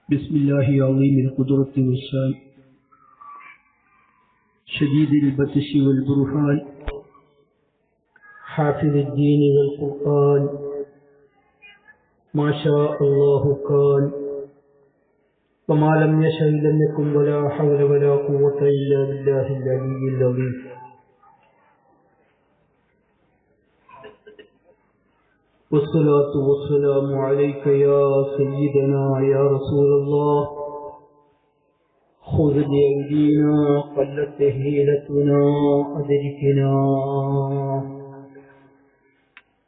بسم الله عظيم القدرة والشان شديد البطش والبرهان حافظ الدين والقرآن ما شاء الله كان وما لم يشأ لم يكن ولا حول ولا قوة إلا بالله العلي العظيم. والصلاة والسلام عليك يا سيدنا يا رسول الله خذ بأيدينا قلت حيلتنا أدركنا.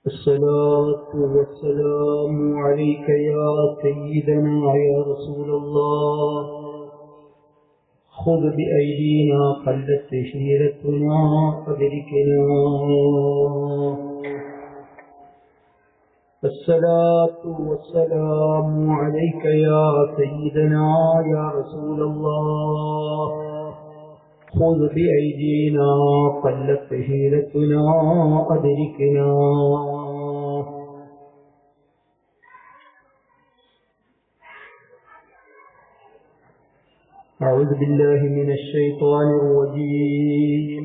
الصلاة والسلام عليك يا سيدنا يا رسول الله خذ بأيدينا قلت حيلتنا أدركنا. الصلاة والسلام عليك يا سيدنا يا رسول الله خذ بأيدينا قلت حيلتنا أدركنا. أعوذ بالله من الشيطان الرجيم.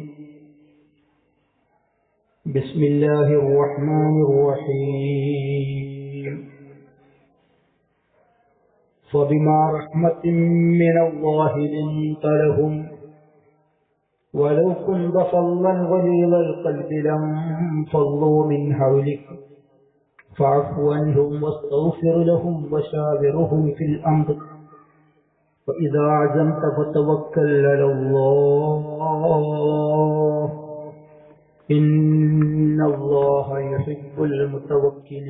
بسم الله الرحمن الرحيم. فبما رحمة من الله لنت لهم ولو كنت فظا غليظ القلب لانفضوا من حولك فاعف عنهم واستغفر لهم وشاورهم في الأمر وإذا عزمت فتوكل على الله إن الله يحب المتوكلين.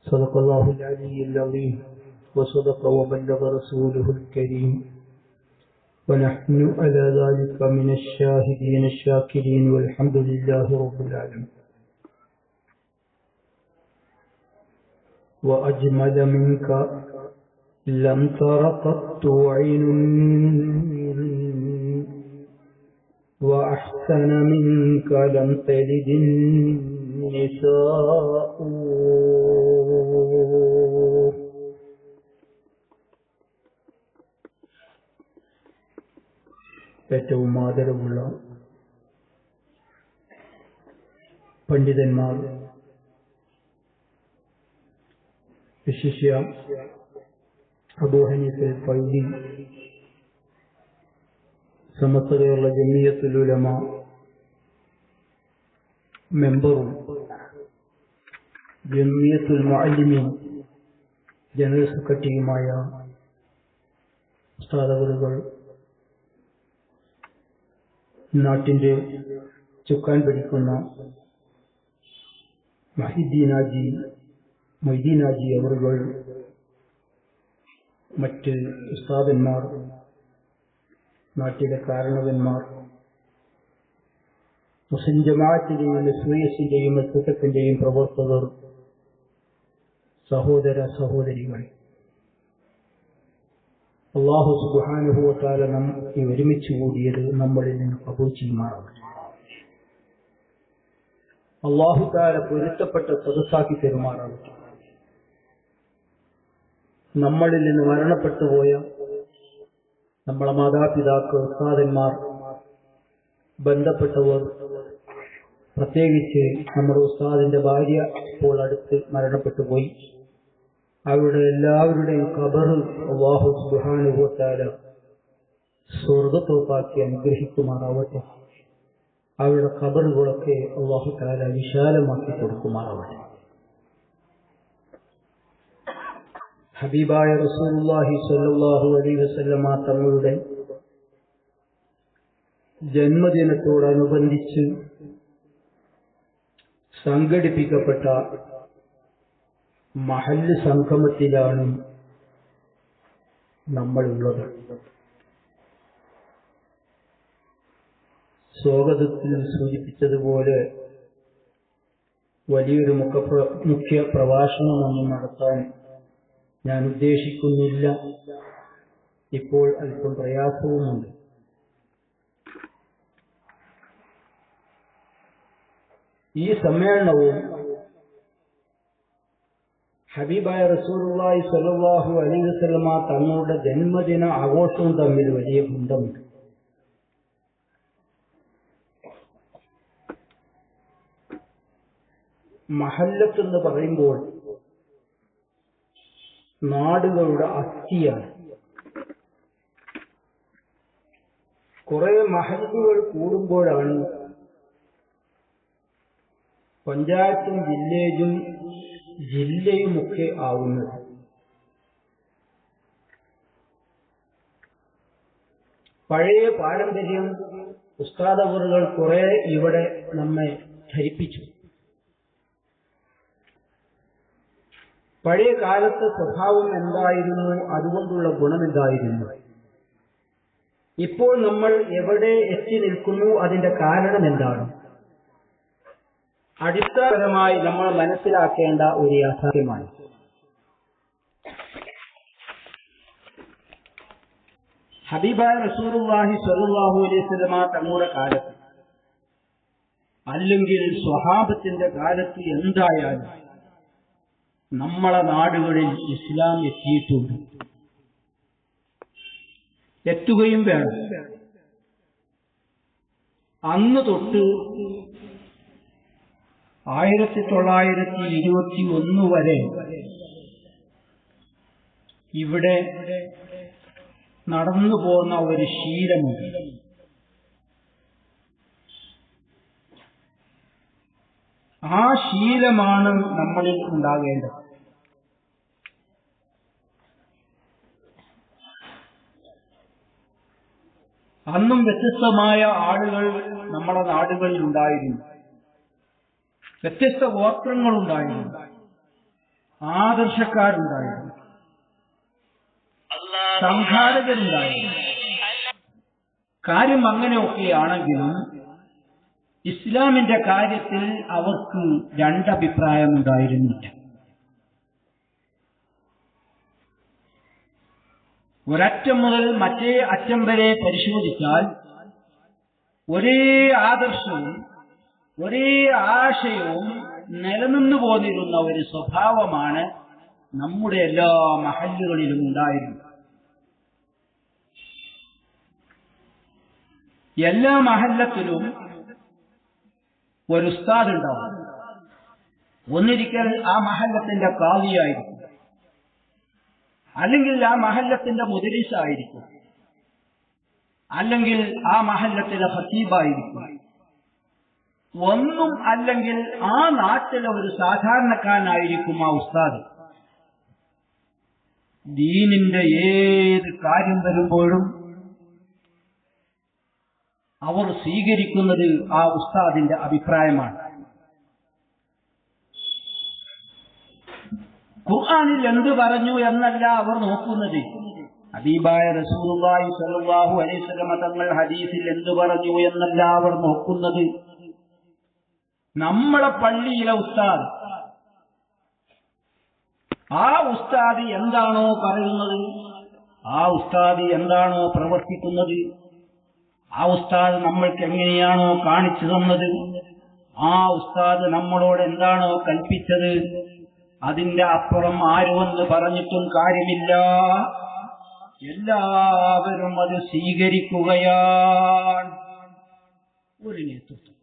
صدق الله العلي العظيم وصدق وبلغ رسوله الكريم ونحن على ذلك من الشاهدين الشاكرين والحمد لله رب العالمين. وأجمل منك لم تر قط عين وأحسن منك لم تلد النساء. ഏറ്റവും ആദരവുള്ള പണ്ഡിതന്മാർ, വിശിഷ്യ അബൂ ഹനീഫൽ ഫൈലി, സമസ്ത കേരള ജമിയത്തുൽ ഉലമ മെമ്പറും ജമിയത്തുൽ മുഅല്ലിമീൻ ജനറൽ സെക്രട്ടറിയുമായ ഉസ്താദുകൾ, നാട്ടിൻ്റെ ചുക്കാൻ പിടിക്കുന്ന മൊയ്തീനാജി അവറുകൾ, മറ്റ് ഉസ്താദന്മാർ, നാട്ടിലെ കാരണവന്മാർ, മുസ്ലിം ജമാഅത്തിന്റെയും എസ്വൈഎസിന്റെയും എസ്എസ്എഫിന്റെയും പ്രവർത്തകർ, സഹോദര സഹോദരികൾ, അല്ലാഹു സുബ്ഹാനഹു വ തആല നമ്മെ ഒരുമിച്ച് കൂടിയത് നമ്മളിൽ നിന്ന് കബൂൽ ചെയ്യുമാറാവട്ടെ. അല്ലാഹു തആല പൊരുത്തപ്പെട്ട സദസ്സാക്കി തരുമാറാവട്ടെ. നമ്മളിൽ നിന്ന് മരണപ്പെട്ടു പോയ നമ്മളെ മാതാപിതാക്കൾ, ഉസ്താദന്മാർ, ബന്ധപ്പെട്ടവർ, പ്രത്യേകിച്ച് നമ്മുടെ ഉസ്താദിന്റെ ഭാര്യ ഇപ്പോൾ അടുത്ത് മരണപ്പെട്ടു പോയി. അവരുടെ എല്ലാവരുടെയും ഖബർ അല്ലാഹു സുബ്ഹാനഹു വ തആല സ്വർഗ്ഗത്തോപ്പാക്കി അനുഗ്രഹിക്കുമാറാവട്ടെ. അവരുടെ ഖബറുകളൊക്കെ അല്ലാഹു തആല വിശാലമാക്കി കൊടുക്കുമാറാവട്ടെ. ഹബീബായ റസൂലുള്ളാഹി സ്വല്ലല്ലാഹു അലൈഹി വസല്ലമ തങ്ങളുടെ ജന്മദിനത്തോടനുബന്ധിച്ച് സംഘടിപ്പിക്കപ്പെട്ട മഹല്ല് സംഗമത്തിലാണ് നമ്മളുള്ളത്. സ്വാഗതത്തിൽ സൂചിപ്പിച്ചതുപോലെ വലിയൊരു മുഖ്യ പ്രഭാഷണമൊന്നും നടത്താൻ ഞാൻ ഉദ്ദേശിക്കുന്നില്ല. ഇപ്പോൾ അല്പം പ്രയാസവുമുണ്ട്. ഈ സമ്മേളനവും ഹബീബായ റസൂലുള്ളാഹി സ്വല്ലല്ലാഹു അലൈഹി വസല്ലമ തങ്ങളുടെ ജന്മദിന ആഘോഷവും തമ്മിൽ വലിയ ബന്ധമുണ്ട്. മഹല്ലത്ത് എന്ന് പറയുമ്പോൾ നാടുകളുടെ അസ്ഥിയാണ്. കുറെ മഹല്ലുകൾ കൂടുമ്പോഴാണ് പഞ്ചായത്തും വില്ലേജും ജില്ലയുമൊക്കെ ആവുന്നത്. പഴയ പാരമ്പര്യം ഉസ്താദവറുകൾ കുറെ ഇവിടെ നമ്മെ ധരിപ്പിച്ചു. പഴയ കാലത്തെ സ്വഭാവം എന്തായിരുന്നു, അതുകൊണ്ടുള്ള ഗുണമെന്തായിരുന്നു, ഇപ്പോൾ നമ്മൾ എവിടെ എത്തി നിൽക്കുന്നു, അതിന്റെ കാരണം എന്താണ്, അടിസ്ഥാനപരമായി നമ്മൾ മനസ്സിലാക്കേണ്ട ഒരു യാഥാർത്ഥ്യമാണ്. ഹബീബായ റസൂലുള്ളാഹി സ്വല്ലല്ലാഹു അലൈഹി വസല്ലമ തങ്ങളുടെ കാലത്ത് അല്ലെങ്കിൽ സ്വഹാബത്തിന്റെ കാലത്ത് എന്തായാലും നമ്മളെ നാടുകളിൽ ഇസ്ലാം എത്തിയിട്ടുണ്ട്, എത്തുകയും വേണം. അന്ന് തൊട്ട് 1921 വരെ ഇവിടെ നടന്നു പോകുന്ന ഒരു ശീലമുണ്ട്. ആ ശീലമാണ് നമ്മളിൽ ഉണ്ടാകേണ്ടത്. അന്നും വ്യത്യസ്തമായ ആളുകൾ നമ്മുടെ നാടുകളിൽ ഉണ്ടായിരുന്നു, വ്യത്യസ്ത ഗോത്രങ്ങളുണ്ടായിരുന്നു, ആദർശക്കാരുണ്ടായിരുന്നു, സംഘാടകരുണ്ടായിരുന്നു. കാര്യം അങ്ങനെയൊക്കെയാണെങ്കിലും ഇസ്ലാമിന്റെ കാര്യത്തിൽ അവർക്ക് രണ്ടഭിപ്രായമുണ്ടായിരുന്നില്ല. ഒരറ്റം മുതൽ മറ്റേ അറ്റം വരെ പരിശോധിച്ചാൽ ഒരേ ആദർശവും ഒരേ ആശയവും നിലനിന്നു പോന്നിരുന്ന ഒരു സ്വഭാവമാണ് നമ്മുടെ എല്ലാ മഹല്ലുകളിലും ഉണ്ടായിരുന്നത്. എല്ലാ മഹല്ലത്തിലും ഒരു ഉസ്താദ് ഉണ്ടാവും. ഒന്നിരിക്കൽ ആ മഹല്ലത്തിന്റെ ഖാദിയായിരിക്കും, അല്ലെങ്കിൽ ആ മഹല്ലത്തിന്റെ മുദരിസായിരിക്കും, അല്ലെങ്കിൽ ആ മഹല്ലത്തിലെ ഖതീബായിരിക്കും. ഒന്നും അല്ലെങ്കിൽ ആ നാട്ടിലെ ഒരു സാധാരണക്കാരനായിരിക്കും ആ ഉസ്താദ്. ദീനിന്റെ ഏത് കാര്യം വരുമ്പോഴും അവർ സ്വീകരിക്കുന്നത് ആ ഉസ്താദിന്റെ അഭിപ്രായമാണ്. ഖുർആനിൽ എന്ത് പറഞ്ഞു എന്നല്ല അവർ നോക്കുന്നത്, ഹബീബായ റസൂലുള്ളാഹി സ്വല്ലല്ലാഹു അലൈഹി വസല്ലം തങ്ങൾ ഹദീസിൽ എന്ത് പറഞ്ഞു എന്നല്ല അവർ നോക്കുന്നത്. നമ്മളെ പള്ളിയിലെ ഉസ്താദ്, ആ ഉസ്താദ് എന്താണോ പറയുന്നത്, ആ ഉസ്താദ് എന്താണോ പ്രവർത്തിക്കുന്നത്, ആ ഉസ്താദ് നമ്മൾക്ക് എങ്ങനെയാണോ കാണിച്ചു തന്നത്, ആ ഉസ്താദ് നമ്മളോട് എന്താണോ കൽപ്പിച്ചത്, അതിന്റെ അപ്പുറം ആരുമെന്ന് പറഞ്ഞിട്ടും കാര്യമില്ല. എല്ലാവരും അത് സ്വീകരിക്കുകയാണ്. ഒരു നേതൃത്വം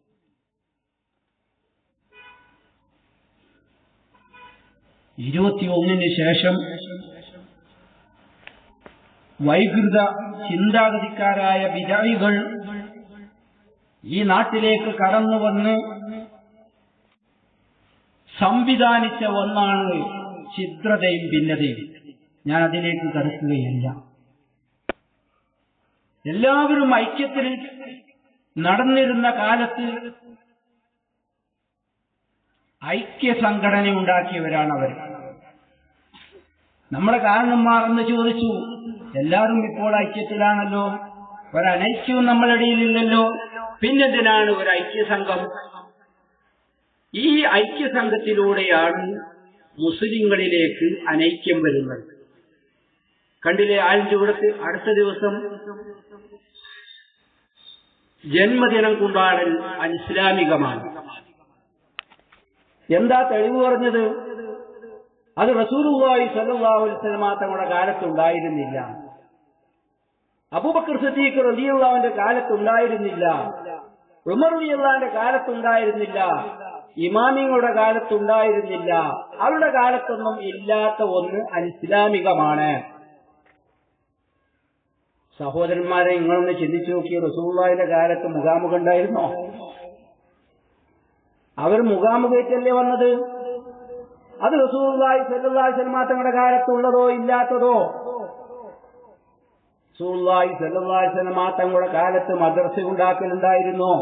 21 ശേഷം വൈകൃത ചിന്താഗതിക്കാരായ ബിദഅകൾ ഈ നാട്ടിലേക്ക് കടന്നു വന്ന് സംവിധാനിച്ച ഒന്നാണ് ഛിദ്രതയും ഭിന്നതയും. ഞാൻ അതിലേക്ക് കടക്കുകയില്ല. എല്ലാവരും ഐക്യത്തിൽ നടന്നിരുന്ന കാലത്ത് ഐക്യ സംഘടന ഉണ്ടാക്കിയവരാണ് അവർ. നമ്മുടെ കാരണന്മാർ എന്ന് ചോദിച്ചു, എല്ലാവരും ഇപ്പോൾ ഐക്യത്തിലാണല്ലോ, ഒരനൈക്യവും നമ്മളിടയിലില്ലല്ലോ, പിന്നെന്തിനാണ് ഒരു ഐക്യസംഘം? ഈ ഐക്യസംഘത്തിലൂടെയാണ് മുസ്ലിങ്ങളിലേക്ക് അനൈക്യം വരുന്നത്. കണ്ടില്ലേ, ആഴ്ച അടുത്ത ദിവസം ജന്മദിനം കൊണ്ടാടൽ അനിസ്ലാമികമാണ്. എന്താ തെളിവ് പറഞ്ഞത്? അത് റസൂലുള്ളാഹി സ്വല്ലല്ലാഹു അലൈഹി വസല്ലം തങ്ങളുടെ കാലത്തുണ്ടായിരുന്നില്ല. അബൂബക്കർ സിദ്ദീഖ് റളിയല്ലാഹു അൻഹുവിന്റെ കാലത്തുണ്ടായിരുന്നില്ല. ഉമർ റളിയല്ലാഹു അൻഹുവിന്റെ കാലത്തുണ്ടായിരുന്നില്ല. ഇമാമിങ്ങളുടെ കാലത്തുണ്ടായിരുന്നില്ല. അവരുടെ കാലത്തൊന്നും ഇല്ലാത്ത ഒന്ന് അനിസ്ലാമികമാണ്. സഹോദരന്മാരെ, നിങ്ങളൊന്ന് ചിന്തിച്ചു നോക്കി, റസൂലുള്ളാഹിന്റെ കാലത്ത് മുഖാമുഖം ഉണ്ടായിരുന്നോ? അവർ മുഖാമുഖേറ്റല്ലേ വന്നത്? അത് റസൂലുള്ളാഹി സ്വല്ലല്ലാഹു അലൈഹി വസല്ലം തങ്ങളുടെ കാലത്തുള്ളതോ ഇല്ലാത്തതോ? റസൂലുള്ളാഹി സ്വല്ലല്ലാഹു അലൈഹി വസല്ലം തങ്ങളുടെ കാലത്ത് മദ്രസ ഉണ്ടാക്കലുണ്ടായിരുന്നോ?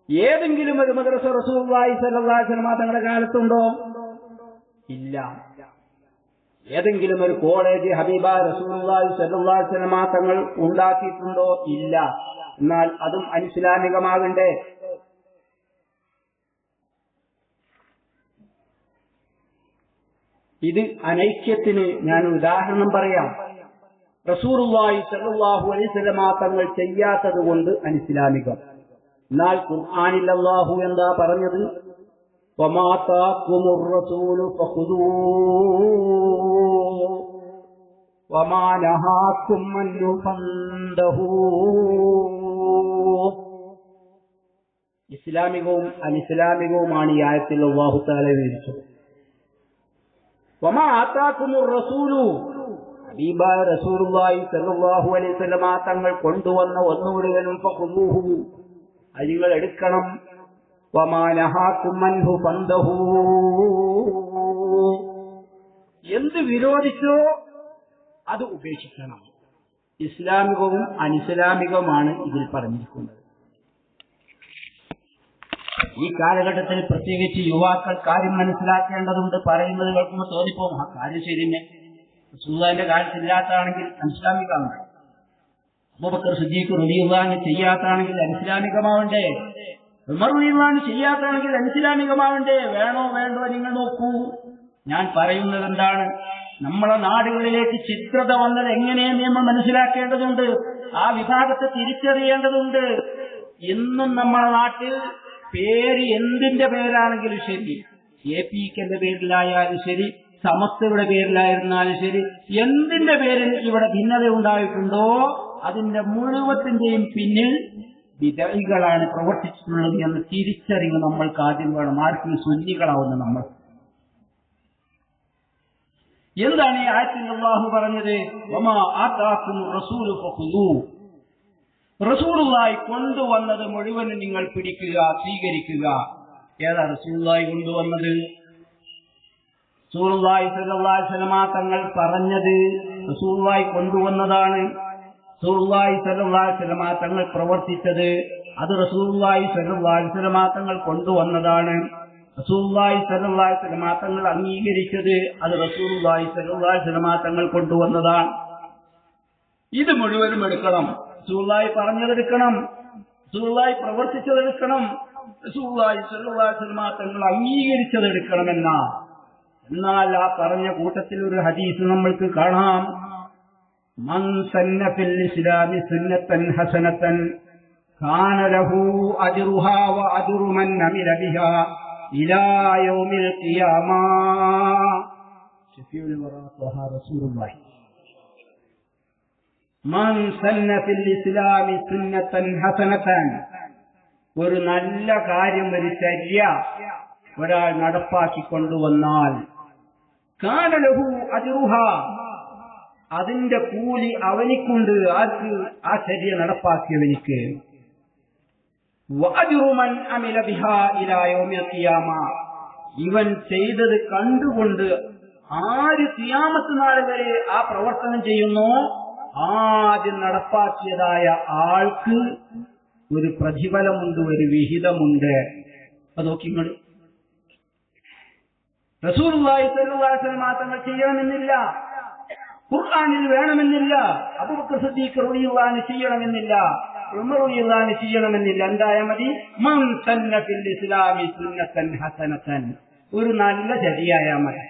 ഏതെങ്കിലും ഒരു മദ്രസ റസൂലുള്ളാഹി സ്വല്ലല്ലാഹു അലൈഹി വസല്ലം തങ്ങളുടെ കാലത്തുണ്ടോ? ഇല്ല. ഏതെങ്കിലും ഒരു കോളേജ് ഹബീബായ റസൂലുള്ളാഹി സ്വല്ലല്ലാഹു അലൈഹി വസല്ലം തങ്ങൾ ഉണ്ടാക്കിയിട്ടുണ്ടോ? ഇല്ല. എന്നാൽ അതും അനിസ്ലാമികമാകണ്ടേ? ഇത് അനൈക്യത്തിന് ഞാൻ ഉദാഹരണം പറയാം. റസൂലുള്ളാഹി സ്വല്ലല്ലാഹു അലൈഹി വസല്ലം തങ്ങൾ ചെയ്യാത്തത് കൊണ്ട് അനിസ്ലാമികം. എന്നാൽ ഖുർആനിൽ അല്ലാഹു എന്താ പറഞ്ഞത്? വമാ താഖുമുർ റസൂലു ഫഖുദൂഹു വമാ നഹാകും അൻഹു ഫന്തഹൂ. ഇസ്ലാമികവും അനിസ്ലാമികവുമാണ് ഈ ആയത്തിൽ അല്ലാഹു തആല വിവരിച്ചത്. വമാ ആതാകുമുർ റസൂലു, ഹബീബായ റസൂലുള്ളാഹി സ്വല്ലല്ലാഹു അലൈഹി വസല്ലം തങ്ങൾ കൊണ്ടുവന്ന ഒന്ന് മുഴുവനും ഫഖുദൂഹു, അത് നിങ്ങൾ എടുക്കണം. വമാ നഹാകും അൻഹു ഫന്തഹൂ, എന്ത് വിരോധിച്ചോ അത് ഉപേക്ഷിക്കണം. ഇസ്ലാമികവും അനിസ്ലാമികവുമാണ് ഇതിൽ പറഞ്ഞിരിക്കുന്നത്. ഈ കാലഘട്ടത്തിൽ പ്രത്യേകിച്ച് യുവാക്കൾ കാര്യം മനസ്സിലാക്കേണ്ടതുണ്ട്. പറയുന്നത് കേൾക്കുമ്പോൾ തോന്നിപ്പോകും, ആ കാര്യം ശരി തന്നെ, റസൂലുള്ളാഹിന്റെ കാലത്തില്ലാത്താണെങ്കിൽ അനിസ്ലാമികമാണ്. അബൂബക്കർ സിദ്ദീഖ് റളിയല്ലാഹു അൻഹു ചെയ്യാത്താണെങ്കിൽ അനിസ്ലാമികമാവണ്ടേ? ഉമർ റളിയല്ലാഹു അൻഹു ചെയ്യാത്താണെങ്കിൽ അനിസ്ലാമികമാവണ്ടേ? വേണോ വേണ്ടോ നിങ്ങൾ നോക്കൂ. ഞാൻ പറയുന്നത് എന്താണ്? നമ്മളെ നാടുകളിലേക്ക് ചിത്രത വന്നത് എങ്ങനെയെന്ന് നമ്മൾ മനസ്സിലാക്കേണ്ടതുണ്ട്. ആ വിഭാഗത്തെ തിരിച്ചറിയേണ്ടതുണ്ട്. ഇന്നും നമ്മളെ നാട്ടിൽ പേര് എന്തിന്റെ പേരാണെങ്കിലും ശരി, APKന്റെ പേരിലായാലും ശരി, സമസ്തയുടെ പേരിലായിരുന്നാലും ശരി, എന്തിന്റെ പേരിൽ ഇവിടെ ഭിന്നത ഉണ്ടായിട്ടുണ്ടോ അതിന്റെ മുഴുവത്തിന്റെയും പിന്നിൽ വിദഗ്ധകളാണ് പ്രവർത്തിച്ചിട്ടുള്ളത് എന്ന് തിരിച്ചറിവ് നമ്മൾക്ക് ആദ്യം വേണം. ആർക്കും സുന്നികളാവുന്ന നമ്മൾ. എന്താണ് ഈ ആയത്തിൽ അല്ലാഹു പറഞ്ഞത്? വമാ ആതാകുമുർ റസൂലു ഫഖുദൂ, റസൂലുള്ളാഹി കൊണ്ടുവന്നത് മുഴുവനും നിങ്ങൾ പിടിക്കുക, സ്വീകരിക്കുക. ഏതാ റസൂലുള്ളാഹി കൊണ്ടുവന്നത്? റസൂലുള്ളാഹി സ്വല്ലല്ലാഹു അലൈഹി വസല്ലം തങ്ങൾ പറഞ്ഞത് റസൂലുള്ളാഹി കൊണ്ടുവന്നതാണ്. റസൂലുള്ളാഹി സ്വല്ലല്ലാഹു അലൈഹി വസല്ലം തങ്ങൾ പ്രവർത്തിച്ചത് അത് റസൂലുള്ളാഹി സ്വല്ലല്ലാഹു അലൈഹി വസല്ലം തങ്ങൾ കൊണ്ടുവന്നതാണ്. റസൂലുള്ളാഹി സ്വല്ലല്ലാഹു അലൈഹി വസല്ലം തങ്ങൾ അംഗീകരിച്ചത് അത് റസൂലുള്ളാഹി സ്വല്ലല്ലാഹു അലൈഹി വസല്ലം തങ്ങൾ കൊണ്ടുവന്നതാണ്. ഇത് മുഴുവനും എടുക്കണം. റസൂലുള്ളാഹി പറഞ്ഞതെടുക്കണം, റസൂലുള്ളാഹി പ്രവർത്തിച്ചതെടുക്കണം, റസൂലുള്ളാഹി സ്വല്ലല്ലാഹു അലൈഹി വസല്ലം തങ്ങൾ അംഗീകരിച്ചതെടുക്കണമെന്ന. എന്നാൽ ആ പറഞ്ഞ കൂട്ടത്തിൽ ഒരു ഹദീസ് നമ്മൾക്ക് കാണാം. മൻ സന്ന ഫിൽ ഇസ്ലാമി സുന്നത്തൻ ഹസനത്തൻ കാന ലഹു അജ്റുഹാ വ അജ്റു മൻ അമില ബിഹാ ഇലാ യൗമിൽ ഖിയാമ. ശഫീഉൽ വറാ റസൂലുള്ളാഹി. മൻ സന്ന ഫിൽ ഇസ്ലാമി സുന്നത്തൻ ഹസനത്തൻ, ഒരു നല്ല കാര്യം, ഒരു ചര്യ ഒരാൾ നടപ്പാക്കി കൊണ്ടുവന്നാൽ കാന ലഹു അജ്റുഹാ, അതിന്റെ കൂലി അവനിക്കുണ്ട്. ആർക്ക്? ആ ചര്യ നടപ്പാക്കിയവനിക്ക്. വഅജ്റു മൻ അമില ബിഹാ ഇലാ യൗമിൽ ഖിയാമ, ഇവൻ ചെയ്തത് കണ്ടുകൊണ്ട് ആര് ഖിയാമത്ത് നാൾ വരെ ആ പ്രവർത്തനം ചെയ്യുന്നോ ആദ്യം നടപ്പാക്കിയതായ ആൾക്ക് ഒരു പ്രതിഫലമുണ്ട്, ഒരു വിഹിതമുണ്ട്. അത് നോക്കിങ്ങൾ. റസൂലുള്ളാഹി സ്വല്ലല്ലാഹു അലൈഹി വസല്ലം തങ്ങൾ ചെയ്യണമെന്നില്ല, ഖുർആനിൽ വേണമെന്നില്ല, അബൂബക്കർ സിദ്ദീഖ് റളിയല്ലാഹു അൻഹു ചെയ്യണമെന്നില്ല, ഉമർ റളിയല്ലാഹു അൻഹു ചെയ്യണമെന്നില്ല. എന്തായാൽ മതി? മൻ സന്ന ഫിൽ ഇസ്ലാമി സുന്നത്തൻ ഹസനത്തൻ, ഒരു നല്ല ചര്യയായാൽ മതി.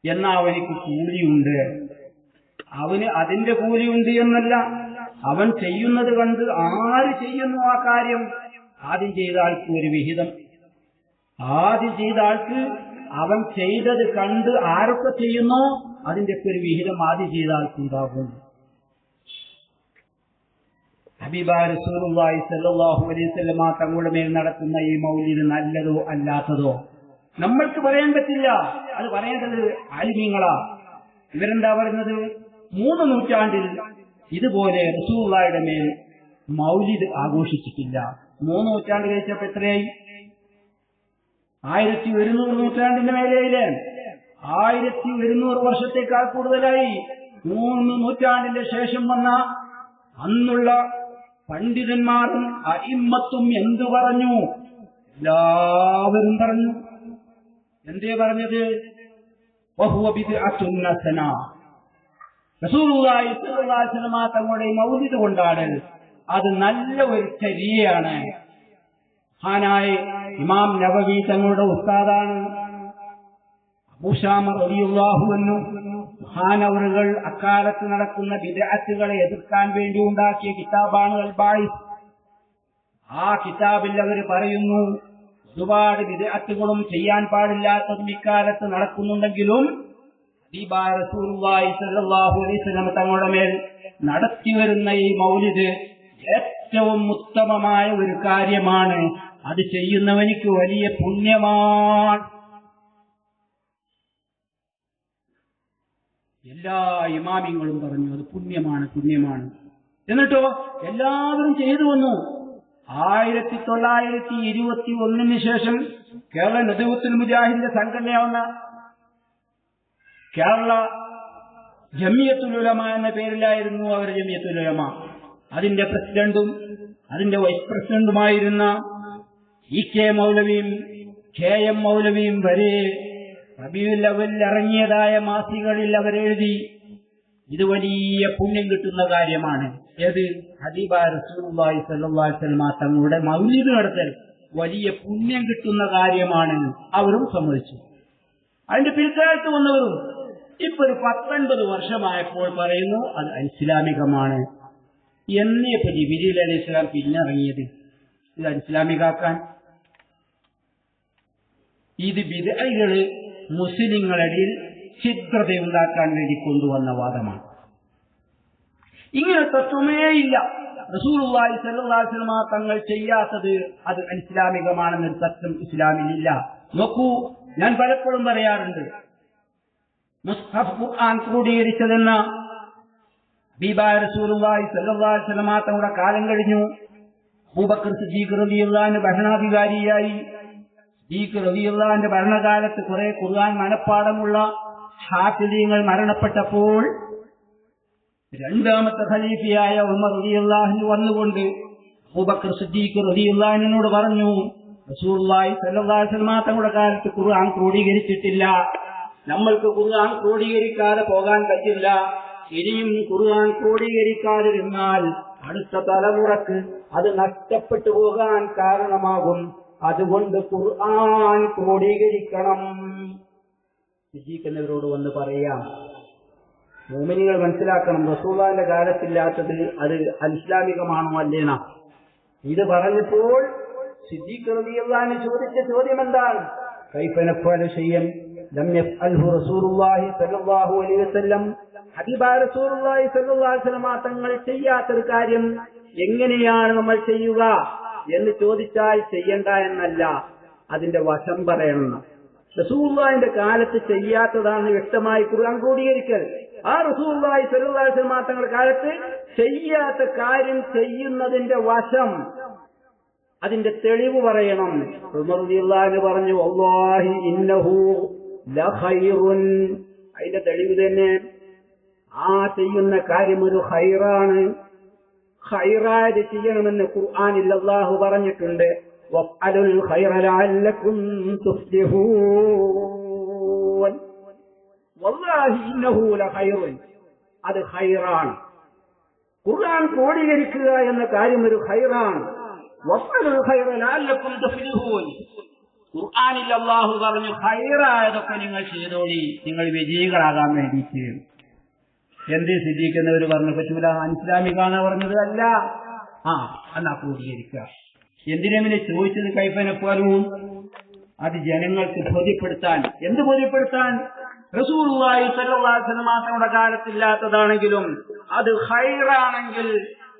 എന്നാ അവനിക്ക് കൂലിയുണ്ട്. അവന് അതിന്റെ കൂലിയുണ്ട് എന്നല്ല, അവൻ ചെയ്യുന്നത് കണ്ട് ആര് ചെയ്യുന്നു ആ കാര്യം, ആദ്യം ചെയ്ത ആൾക്ക് ഒരു വിഹിതം, ആദ്യം ചെയ്ത ആൾക്ക് അവൻ ചെയ്തത് കണ്ട് ആരൊക്കെ ചെയ്യുന്നോ അതിന്റെയൊക്കെ ഒരു വിഹിതം ആദ്യം ചെയ്ത ആൾക്കുണ്ടാകും. ഹബീബായ റസൂലുള്ളാഹി സ്വല്ലല്ലാഹു അലൈഹി വസല്ലം തങ്ങളുടെ മേൽ നടത്തുന്ന ഈ മൗലിദ് നല്ലതോ അല്ലാത്തതോ നമ്മൾക്ക് പറയാൻ പറ്റില്ല. അത് പറയേണ്ടത് ആലിമീങ്ങളാ. ഇവരെന്താ പറയുന്നത്? 3 നൂറ്റാണ്ടിൽ ഇതുപോലെ റസൂലുള്ളാഹിയുടെ മേൽ മൗലിദ് ആഘോഷിച്ചിട്ടില്ല. 3 നൂറ്റാണ്ട് കഴിച്ചപ്പോ എത്രയായി? 1100 നൂറ്റാണ്ടിന്റെ മേലെയില്ലേ? 1100 വർഷത്തേക്കാൾ കൂടുതലായി. 3 നൂറ്റാണ്ടിന്റെ ശേഷം വന്ന അന്നുള്ള പണ്ഡിതന്മാരും അഇമ്മത്തും എന്തു പറഞ്ഞു? എല്ലാവരും പറഞ്ഞു. എന്തേ പറഞ്ഞത്? വഹുവ ബിദ്അത്തുൻ ഹസന. റസൂലുള്ളാഹി സ്വല്ലല്ലാഹു അലൈഹി വസല്ലം തങ്ങളുടെ മൗലിദ് കൊണ്ടാടൽ അത് നല്ല ഒരു ചര്യയാണ്. മഹാനായ ഇമാം നവവി തങ്ങളുടെ ഉസ്താദാണ് അബൂ ശാമ റളിയല്ലാഹു അൻഹു. മഹാനവറുകൾ അക്കാലത്ത് നടക്കുന്ന ബിദ്അത്തുകളെ എതിർക്കാൻ വേണ്ടി ഉണ്ടാക്കിയ കിതാബാണ് അൽ ബാഇസ്. ആ കിതാബിൽ അവർ പറയുന്നു, ഒരുപാട് ബിദ്അത്തുകളും ചെയ്യാൻ പാടില്ലാത്തതും ഇക്കാലത്ത് നടക്കുന്നുണ്ടെങ്കിലും ഹബീബായ റസൂലുള്ളാഹി സ്വല്ലല്ലാഹു അലൈഹി വസല്ലം തങ്ങളുടെ മേൽ നടത്തിവരുന്ന ഈ മൗലിദ് ഏറ്റവും ഉത്തമമായ ഒരു കാര്യമാണ്. അത് ചെയ്യുന്നവനിക്ക് വലിയ പുണ്യമാണ്. എല്ലാ ഇമാമിങ്ങളും പറഞ്ഞു അത് പുണ്യമാണ്, പുണ്യമാണ്. എന്നിട്ടോ എല്ലാവരും ചെയ്തു വന്നു. 1921 ശേഷം കേരള നദവത്തുൽ മുജാഹിദിന്റെ സംഘടനയാവുന്ന കേരള ജമിയത്തുൽ ഉലമ എന്ന പേരിലായിരുന്നു അവർ ജമിയത്തുൽ ഉലമ. അതിന്റെ പ്രസിഡന്റും അതിന്റെ വൈസ് പ്രസിഡന്റുമായിരുന്ന ഇ.കെ. മൗലവിയും കെ.എം. മൗലവിയും വരെ റബീഉൽ അവ്വലിൽ ഇറങ്ങിയതായ മാസികകളിൽ അവരെഴുതി ഇത് വലിയ പുണ്യം കിട്ടുന്ന കാര്യമാണ്. ഏത്? ഹബീബായ റസൂലുള്ളാഹി സ്വല്ലല്ലാഹു അലൈഹി വസല്ലം തങ്ങളുടെ മൗലിദ് നടത്തൽ വലിയ പുണ്യം കിട്ടുന്ന കാര്യമാണ്. അവരും സമ്മതിച്ചു. അതിന്റെ പിൽക്കാലത്ത് വന്നവരും ഇപ്പൊ ഒരു 19 വർഷമായപ്പോൾ പറയുന്നു അത് ഇസ്ലാമികമാണ്. എന്നിപ്പോ ജിബ്രീൽ അലൈഹിസ്സലാം പിന്നിറങ്ങിയത് ഇത് ഇസ്ലാമികാക്കാൻ? ഇത് ബിദ്അത്തുകള് മുസ്ലിങ്ങളിൽ ഛിദ്രതയുണ്ടാക്കാൻ വേണ്ടി കൊണ്ടുവന്ന വാദമാണ്. ഇങ്ങനെ തത്വമേയില്ല. റസൂലുള്ളാഹി സ്വല്ലല്ലാഹു അലൈഹി വസല്ലം തങ്ങൾ ചെയ്യാത്തത് അത് ഇസ്ലാമികമാണെന്നൊരു തത്വം ഇസ്ലാമിലില്ല. നോക്കൂ, ഞാൻ പലപ്പോഴും പറയാറുണ്ട്, മുസ്ഹഫ് ഖുർആൻ ക്രോഡീകരിച്ചതെന്ന ഹബീബായ റസൂലുള്ളാഹി സ്വല്ലല്ലാഹു അലൈഹി വസല്ലം തങ്ങളുടെ കാലം കഴിഞ്ഞു. അബൂബക്കർ സിദ്ദീഖ് റളിയല്ലാഹു അൻഹു ഭരണാധികാരിയായി. സിദ്ദീഖ് റളിയല്ലാഹു അൻഹു ഭരണകാലത്ത് കുറെ ഖുർആൻ മനഃപ്പാടമുള്ള ഹാഫിളീങ്ങൾ മരണപ്പെട്ടപ്പോൾ രണ്ടാമത്തെ ഖലീഫയായ ഉമർ റളിയല്ലാഹു അൻഹു വന്നുകൊണ്ട് അബൂബക്കർ സിദ്ദീഖ് റളിയല്ലാഹു അൻഹുവിനോട് പറഞ്ഞു, റസൂലുള്ളാഹി സ്വല്ലല്ലാഹു അലൈഹി വസല്ലം തങ്ങളുടെ കാലത്ത് ഖുർആൻ ക്രോഡീകരിച്ചിട്ടില്ല, നമ്മൾക്ക് ഖുർആൻ ക്രോഡീകരിക്കാതെ പോകാൻ പറ്റില്ല. ഇനിയും ഖുർആൻ ക്രോഡീകരിക്കാതിരുന്നാൽ അടുത്ത തലമുറക്ക് അത് നഷ്ടപ്പെട്ടു പോകാൻ കാരണമാകും. അതുകൊണ്ട് ഖുർആൻ ക്രോഡീകരിക്കണം. സിദ്ദീഖിനവരോട് വന്ന് പറയാം, മുഅ്മിനീങ്ങൾ മനസ്സിലാക്കണം, റസൂലുള്ളാഹിന്റെ കാലത്തില്ലാത്തത് അത് അനിസ്ലാമികമാണോ അല്ലേനാ? ഇത് പറഞ്ഞപ്പോൾ സിദ്ദീഖ് റളിയല്ലാഹു അൻഹു ചോദിച്ച ചോദ്യം എന്താണ്? കൈഫ നഫ്അലു ശൈഅൻ ലം യഫ്അൽഹു റസൂലുള്ളാഹി സ്വല്ലല്ലാഹു അലൈഹി വസല്ലം. ഹബീബായ റസൂലുള്ളാഹി സ്വല്ലല്ലാഹു അലൈഹി വസല്ലം തങ്ങൾ ചെയ്യാത്തൊരു കാര്യം എങ്ങനെയാണ് നമ്മൾ ചെയ്യുക എന്ന് ചോദിച്ചാൽ ചെയ്യണ്ട എന്നല്ല, അതിന്റെ വശം പറയണം. റസൂലുള്ളാഹിന്റെ കാലത്ത് ചെയ്യാത്തതാണ് വ്യക്തമായി ഖുർആൻ ക്രോഡീകരിക്കൽ. ആ റസൂലുള്ളാഹി സ്വല്ലല്ലാഹു അലൈഹി വസല്ലം തങ്ങളുടെ കാലത്ത് ചെയ്യാത്ത കാര്യം ചെയ്യുന്നതിന്റെ വശം, അതിന്റെ തെളിവ് പറയണം. ഉമർ റളിയല്ലാഹു അൻഹു പറഞ്ഞു, വല്ലാഹി ഇന്നഹു ലഖൈറുൻ. അതിന്റെ തെളിവ് തന്നെ ആ ചെയ്യുന്ന കാര്യം ഒരു ഖൈറാണ്. ഖൈറായത് ചെയ്യണമെന്ന് ഖുർആനിൽ അല്ലാഹു പറഞ്ഞിട്ടുണ്ട്. വഫ്അലുൽ ഖൈറ ലഅല്ലകും തുഫ്ലിഹൂൻ. വല്ലാഹി ഇന്നഹു ലഖൈറുൻ, അത് ഖൈറാണ്. ഖുർആൻ ക്രോഡീകരിക്കുക എന്ന കാര്യം ഒരു ഖൈറാണ്. വഫ്അലുൽ ഖൈറ ലഅല്ലകും തുഫ്ലിഹൂൻ. ഖുർആനിൽ അല്ലാഹു പറഞ്ഞു ഖൈറായതൊക്കെ നിങ്ങൾ ചെയ്തോളി, നിങ്ങൾ വിജയികളാകാൻ വേണ്ടിയിട്ട്. എന്തേ സിദ്ദീഖിനവർ പറഞ്ഞു പറ്റൂല, ഇസ്ലാമികാണ് പറഞ്ഞത്? അല്ല. എന്നാ ക്രോഡീകരിക്കുക. എന്തിനെങ്ങനെ ചോദിച്ചത്? കൈഫ നഫ്അലു, അത് ജനങ്ങൾക്ക് ബോധ്യപ്പെടുത്താൻ. എന്ത് ബോധ്യപ്പെടുത്താൻ? റസൂലുള്ളാഹി സ്വല്ലല്ലാഹു അലൈഹി വസല്ലം തങ്ങളുടെ കാലത്തില്ലാത്തതാണെങ്കിലും അത് ഖൈറാണെങ്കിൽ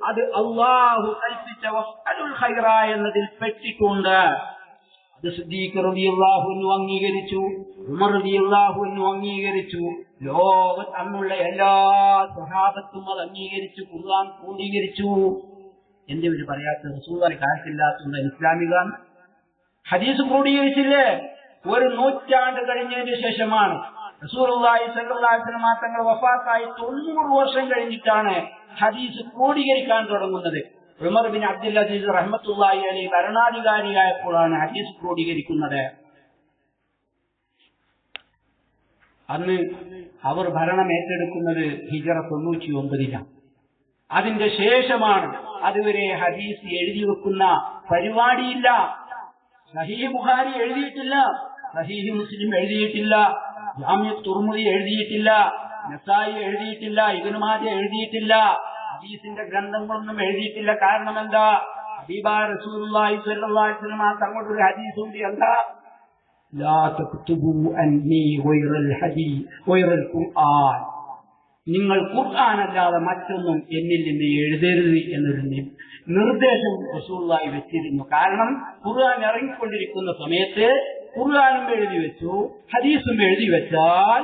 അത് അല്ലാഹു കൽപ്പിച്ച വഫഅലുൽ ഖൈറ എന്നതിൽ പെട്ടിട്ടുണ്ട്. അത് സിദ്ദീഖ് റളിയല്ലാഹു അൻഹു അംഗീകരിച്ചു, ഉമർ റളിയല്ലാഹു അൻഹു അംഗീകരിച്ചു, ലോകത്ത് അന്നുള്ള എല്ലാ സ്വഹാബത്തും അത് അംഗീകരിച്ചു, ഖുർആൻ ക്രോഡീകരിച്ചു. എന്തിവര് പറയാത്ത? റസൂലുള്ളാഹി കാലത്തില്ലാത്തതുകൊണ്ട് ഇസ്ലാമിക ഹദീസ് ക്രോഡീകരിച്ചില്ലേ? 1 നൂറ്റാണ്ട് കഴിഞ്ഞതിന് ശേഷമാണ് റസൂലുള്ളാഹി സ്വല്ലല്ലാഹു അലൈഹി വസല്ലം തങ്ങൾ വഫാത്തായി 90 വർഷം കഴിഞ്ഞിട്ടാണ് ഹദീസ് ക്രോഡീകരിക്കാൻ തുടങ്ങുന്നത്. ഉമർ ബിൻ അബ്ദുൽ അസീസ് റഹ്മത്തുള്ളാഹി അലൈഹി ഭരണാധികാരിയായപ്പോഴാണ് ഹദീസ് ക്രോഡീകരിക്കുന്നത്. അന്ന് അവർ ഭരണം ഏറ്റെടുക്കുന്നത് ഹിജറ 99-ലാണ്. അതിന്റെ ശേഷമാണ്. അതുവരെ ഹദീസ് എഴുതി വെക്കുന്ന പരിപാടിയില്ല. സഹീഹ് ബുഖാരി എഴുതിയിട്ടില്ല, സഹീഹ് മുസ്ലിം എഴുതിയിട്ടില്ല, ജാമിഉ തുർമുദി എഴുതിയിട്ടില്ല, നസായി എഴുതിയിട്ടില്ല, ഇബ്നു മാജ എഴുതിയിട്ടില്ല, ഹദീസിന്റെ ഗ്രന്ഥങ്ങളൊന്നും എഴുതിയിട്ടില്ല. കാരണം എന്താ? ഹബീബായ റസൂലുള്ളാഹി സ്വല്ലല്ലാഹു അലൈഹി വസല്ലം തങ്ങളുടെ ഒരു ഹദീസ് ഉണ്ട്. എന്താ? ലാ തക്തുബു അന്നി ഗൈറൽ ഹദീസ് ഗൈറൽ ഖുർആൻ. നിങ്ങൾ ഖുർആൻ അല്ലാതെ മറ്റൊന്നും എന്നിൽ നിന്ന് എഴുതരുത് എന്നൊരു നിർദ്ദേശം റസൂലുള്ളാഹി വെച്ചിരുന്നു. കാരണം ഖുർആൻ ഇറങ്ങിക്കൊണ്ടിരിക്കുന്ന സമയത്ത് ഖുർആനും എഴുതി വെച്ചു, ഹദീസും എഴുതി വെച്ചാൽ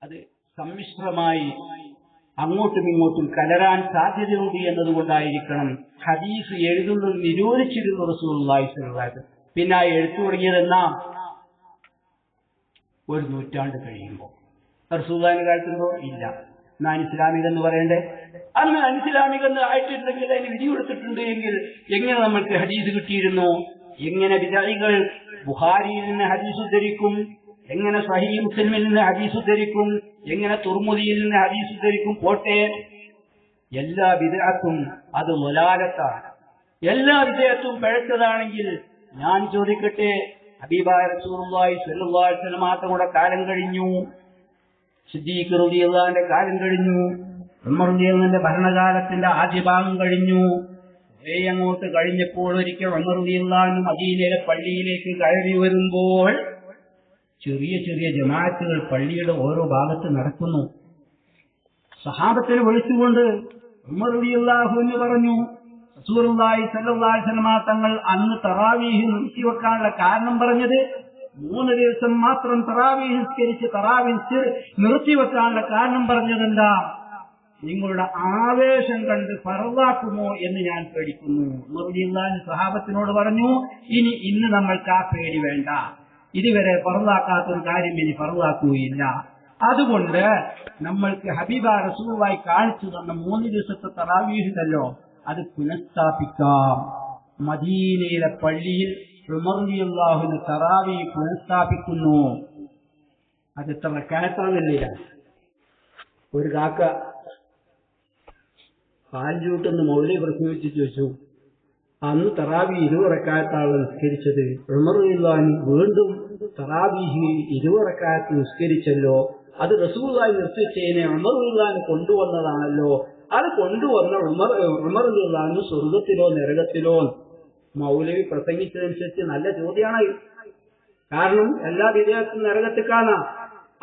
അത് സമ്മിശ്രമായി അങ്ങോട്ടും ഇങ്ങോട്ടും കലരാൻ സാധ്യതയുണ്ട് എന്നതുകൊണ്ടായിരിക്കണം ഹദീസ് എഴുതുന്നത് നിരോധിച്ചിരുന്നു റസൂലുള്ളാഹി സ്വല്ലല്ലാഹു അലൈഹി വസല്ലം. പിന്നെ ആ എഴുത്തു തുടങ്ങിയതെന്നാ 1 നൂറ്റാണ്ട് കഴിയുമ്പോൾ. റസൂലുള്ളാഹിന്റെ കാലത്തുണ്ടോ? ഇല്ല. ഞാൻ ഇസ്ലാമിക എന്ന് പറയണ്ടേ? അന്ന് അനിസ്ലാമിക എന്ന് ആയിട്ടുണ്ടെങ്കിൽ അതിന് വിധി കൊടുത്തിട്ടുണ്ട് എങ്കിൽ എങ്ങനെ നമ്മൾക്ക് ഹദീസ് കിട്ടിയിരുന്നു? എങ്ങനെ വിദായികൾ ബുഖാരിയിൽ നിന്ന് ഹദീസ് ഉദ്ധരിക്കും? എങ്ങനെ സഹീഹ് മുസ്ലിമിൽ നിന്ന് ഹദീസ് ഉദ്ധരിക്കും? എങ്ങനെ തുർമുദിയിൽ നിന്ന് ഹദീസ് ഉദ്ധരിക്കും? പോട്ടെ, എല്ലാ ബിദ്അത്തും അത് വലാലത്താണ്. എല്ലാ വിധേയത്വം പിഴച്ചതാണെങ്കിൽ ഞാൻ ചോദിക്കട്ടെ, ഹബീബായ റസൂലുള്ളാഹി സ്വല്ലല്ലാഹു അലൈഹി വസല്ലം തങ്ങളുടെ കാലം കഴിഞ്ഞു, സിദ്ദീഖ് റളിയല്ലാഹുവിന്റെ കാലം കഴിഞ്ഞു, ഉമർ റളിയല്ലാഹുവിന്റെ ഭരണകാലത്തിന്റെ ആദ്യ ഭാഗം കഴിഞ്ഞു. അങ്ങോട്ട് കഴിഞ്ഞപ്പോൾ ഒരിക്കൽ ഉമർ റളിയല്ലാഹു മദീനയിലെ പള്ളിയിലേക്ക് കയറി വരുമ്പോൾ ചെറിയ ചെറിയ ജമാഅത്തുകൾ പള്ളിയുടെ ഓരോ ഭാഗത്ത് നടക്കുന്നു. സഹാബത്തിനെ വിളിച്ചുകൊണ്ട് ഉമർ റളിയല്ലാഹു അൻഹു പറഞ്ഞു, റസൂലുള്ളാഹി സ്വല്ലല്ലാഹു അലൈഹി വസല്ലം തങ്ങൾ അന്ന് തറാവീഹ് നിർത്തിവെക്കാനുള്ള കാരണം പറഞ്ഞത് 3 ദിവസം മാത്രം തറാവീഹ് നിസ്കരിച്ച് തറാവീഹ് നിർത്തിവെക്കാനുള്ള കാരണം പറഞ്ഞതെന്താ? നിങ്ങളുടെ ആവേശം കണ്ട് ഫർളാക്കുമോ എന്ന് ഞാൻ പേടിക്കുന്നു. ഉമർ റളിയല്ലാഹു സഹാബത്തിനോട് പറഞ്ഞു, ഇന്ന് നമ്മൾക്ക് ആ പേടി വേണ്ട. ഇതുവരെ ഫർളാക്കാത്തൊരു കാര്യം ഇനി ഫർളാക്കുകയില്ല. അതുകൊണ്ട് നമ്മൾക്ക് ഹബീബ റസൂലുള്ളാഹി കാണിച്ചു തന്ന 3 ദിവസത്തെ തറാവീഹ് ഉണ്ടല്ലോ, അത് പുനഃസ്ഥാപിക്കാം. മദീനയിലെ പള്ളിയിൽ ഉമർ റളിയല്ലാഹു തറാവീഹ് പുനഃസ്ഥാപിക്കുന്നു. അത് എത്ര റക്അത്താണെന്നില്ല. ഒരു കാക്ക കാൽചൂട്ടെന്ന് മൗലവി പ്രസംഗിച്ച് ചോദിച്ചു, അന്ന് തറാവീഹ് 20 റക്അത്താണ് നിസ്കരിച്ചത്, ഉമർ റളിയല്ലാഹു വീണ്ടും തറാവീഹ് 20 റക്അത്ത് നിസ്കരിച്ചല്ലോ, അത് റസൂലുള്ളാഹി നിർത്തിച്ചതിനെ ഉമർ റളിയല്ലാഹു കൊണ്ടുവന്നതാണല്ലോ, അത് കൊണ്ടുവന്ന ഉമർ റളിയല്ലാഹു സ്വർഗത്തിലോ നരകത്തിലോ? മൗലവി പ്രസംഗിച്ചതനുസരിച്ച് നല്ല ചോദ്യമാണ്. കാരണം എല്ലാ വിദേഹത്തും നരകത്തിൽ കാണാം.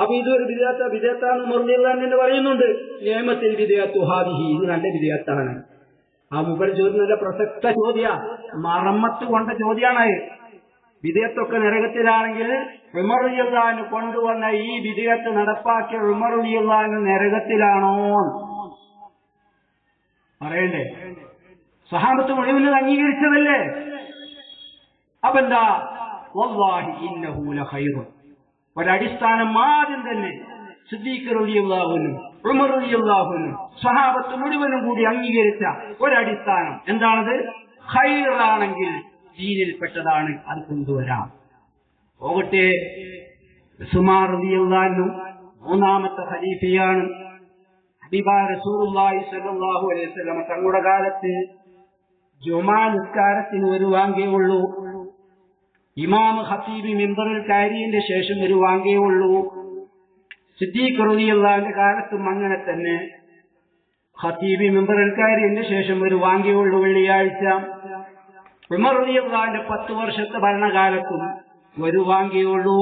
അപ്പൊ ഇതൊരു വിദേഹത്താണ് ഉമർ റളിയല്ലാഹു എന്ന് പറയുന്നുണ്ട്. നിയമത്തിൽ വിദേഹത്തു ഹാദിഹി, ഇത് നല്ല വിദേഹത്താണ്. ആ മുമ്പ് ചോദ്യം നല്ല പ്രസക്ത ചോദ്യ, മറമ്മത്ത് കൊണ്ട ചോദ്യമാണ്. വിദേഹത്തൊക്കെ നരകത്തിലാണെങ്കിൽ ഉമർ റളിയല്ലാഹു കൊണ്ടുവന്ന ഈ വിദേഹത്ത് നടപ്പാക്കിയ ഉമർ റളിയല്ലാഹു നരകത്തിലാണോ പറയണ്ടേ? സഹാബത്ത് മുഴുവൻ അംഗീകരിച്ചതല്ലേ? അപ്പൊ എന്താ? വല്ലാഹി ഇന്നഹു ലഖൈറുൻ. ഒരടിസ്ഥാനം ആദ്യം തന്നെ സിദ്ദീഖ് റളിയല്ലാഹു അൻഹു, ഉമർ റളിയല്ലാഹു അൻഹു, സഹാബത്ത് മുഴുവനും കൂടി അംഗീകരിച്ച ഒരടിസ്ഥാനം എന്താണത്? ഖൈറാണെങ്കിൽ ദീനിൽപ്പെട്ടതാണ്, അത് കൊണ്ടുവരാം. പോകട്ടെ, ഉസ്മാൻ റളിയല്ലാഹു അൻഹു 3ാമത്തെ ഖലീഫയാണ്. ഹബീബായ റസൂലുള്ളാഹി സ്വല്ലല്ലാഹു അലൈഹി വസല്ലം തങ്ങളുടെ കാലത്ത് ജുമാ നിസ്കാരത്തിന് ഒരു വാങ്കേ ഉള്ളൂ. ഇമാം ഖതീബ് മിമ്പറിൽ കയറിയതിന്റെ ശേഷം ഒരു വാങ്കേ ഉള്ളൂ. സിദ്ദീഖ് റളിയല്ലാഹുവിന്റെ കാലത്തും അങ്ങനെ തന്നെ. ഖതീബ് മിമ്പറിൽ കയറിയതിന്റെ ശേഷം ഒരു വാങ്കേ ഉള്ളൂ വെള്ളിയാഴ്ച. ഉമർ റളിയല്ലാഹുവിന്റെ 10 വർഷത്തെ ഭരണകാലത്തും വരുവാങ്കിയുള്ളൂ.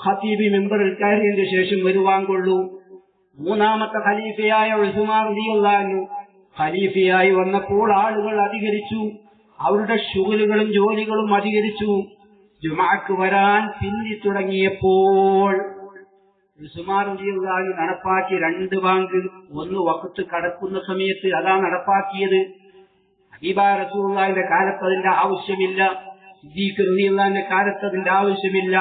ഖതീബ് മിമ്പറിൽ കയറിയതിനു ശേഷം വരുവാങ്കൊള്ളൂ. മൂന്നാമത്തെ ഖലീഫയായ ഉസ്മാൻ റളിയല്ലാഹു അൻഹു ഖലീഫയായി വന്നപ്പോൾ ആളുകൾ അധികരിച്ചു, അവരുടെ ശുഗലുകളും ജോലികളും അധികരിച്ചു. ജുമാക്ക് വരാൻ പിന്നി തുടങ്ങിയപ്പോൾ ഉസ്മാൻ റളിയല്ലാഹു അൻഹു നടപ്പാക്കി 2 ബാങ്ക്. ഒന്ന് വഖത്ത് കടക്കുന്ന സമയത്ത് അതാ നടപ്പാക്കിയത്. ഹബീബായ റസൂലുള്ളാഹിന്റെ കാലത്ത് അതിന്റെ ആവശ്യമില്ല, സിദ്ദീഖ് റളിയല്ലാഹു അൻഹുവിന്റെ കാലത്ത് അതിന്റെ ആവശ്യമില്ല.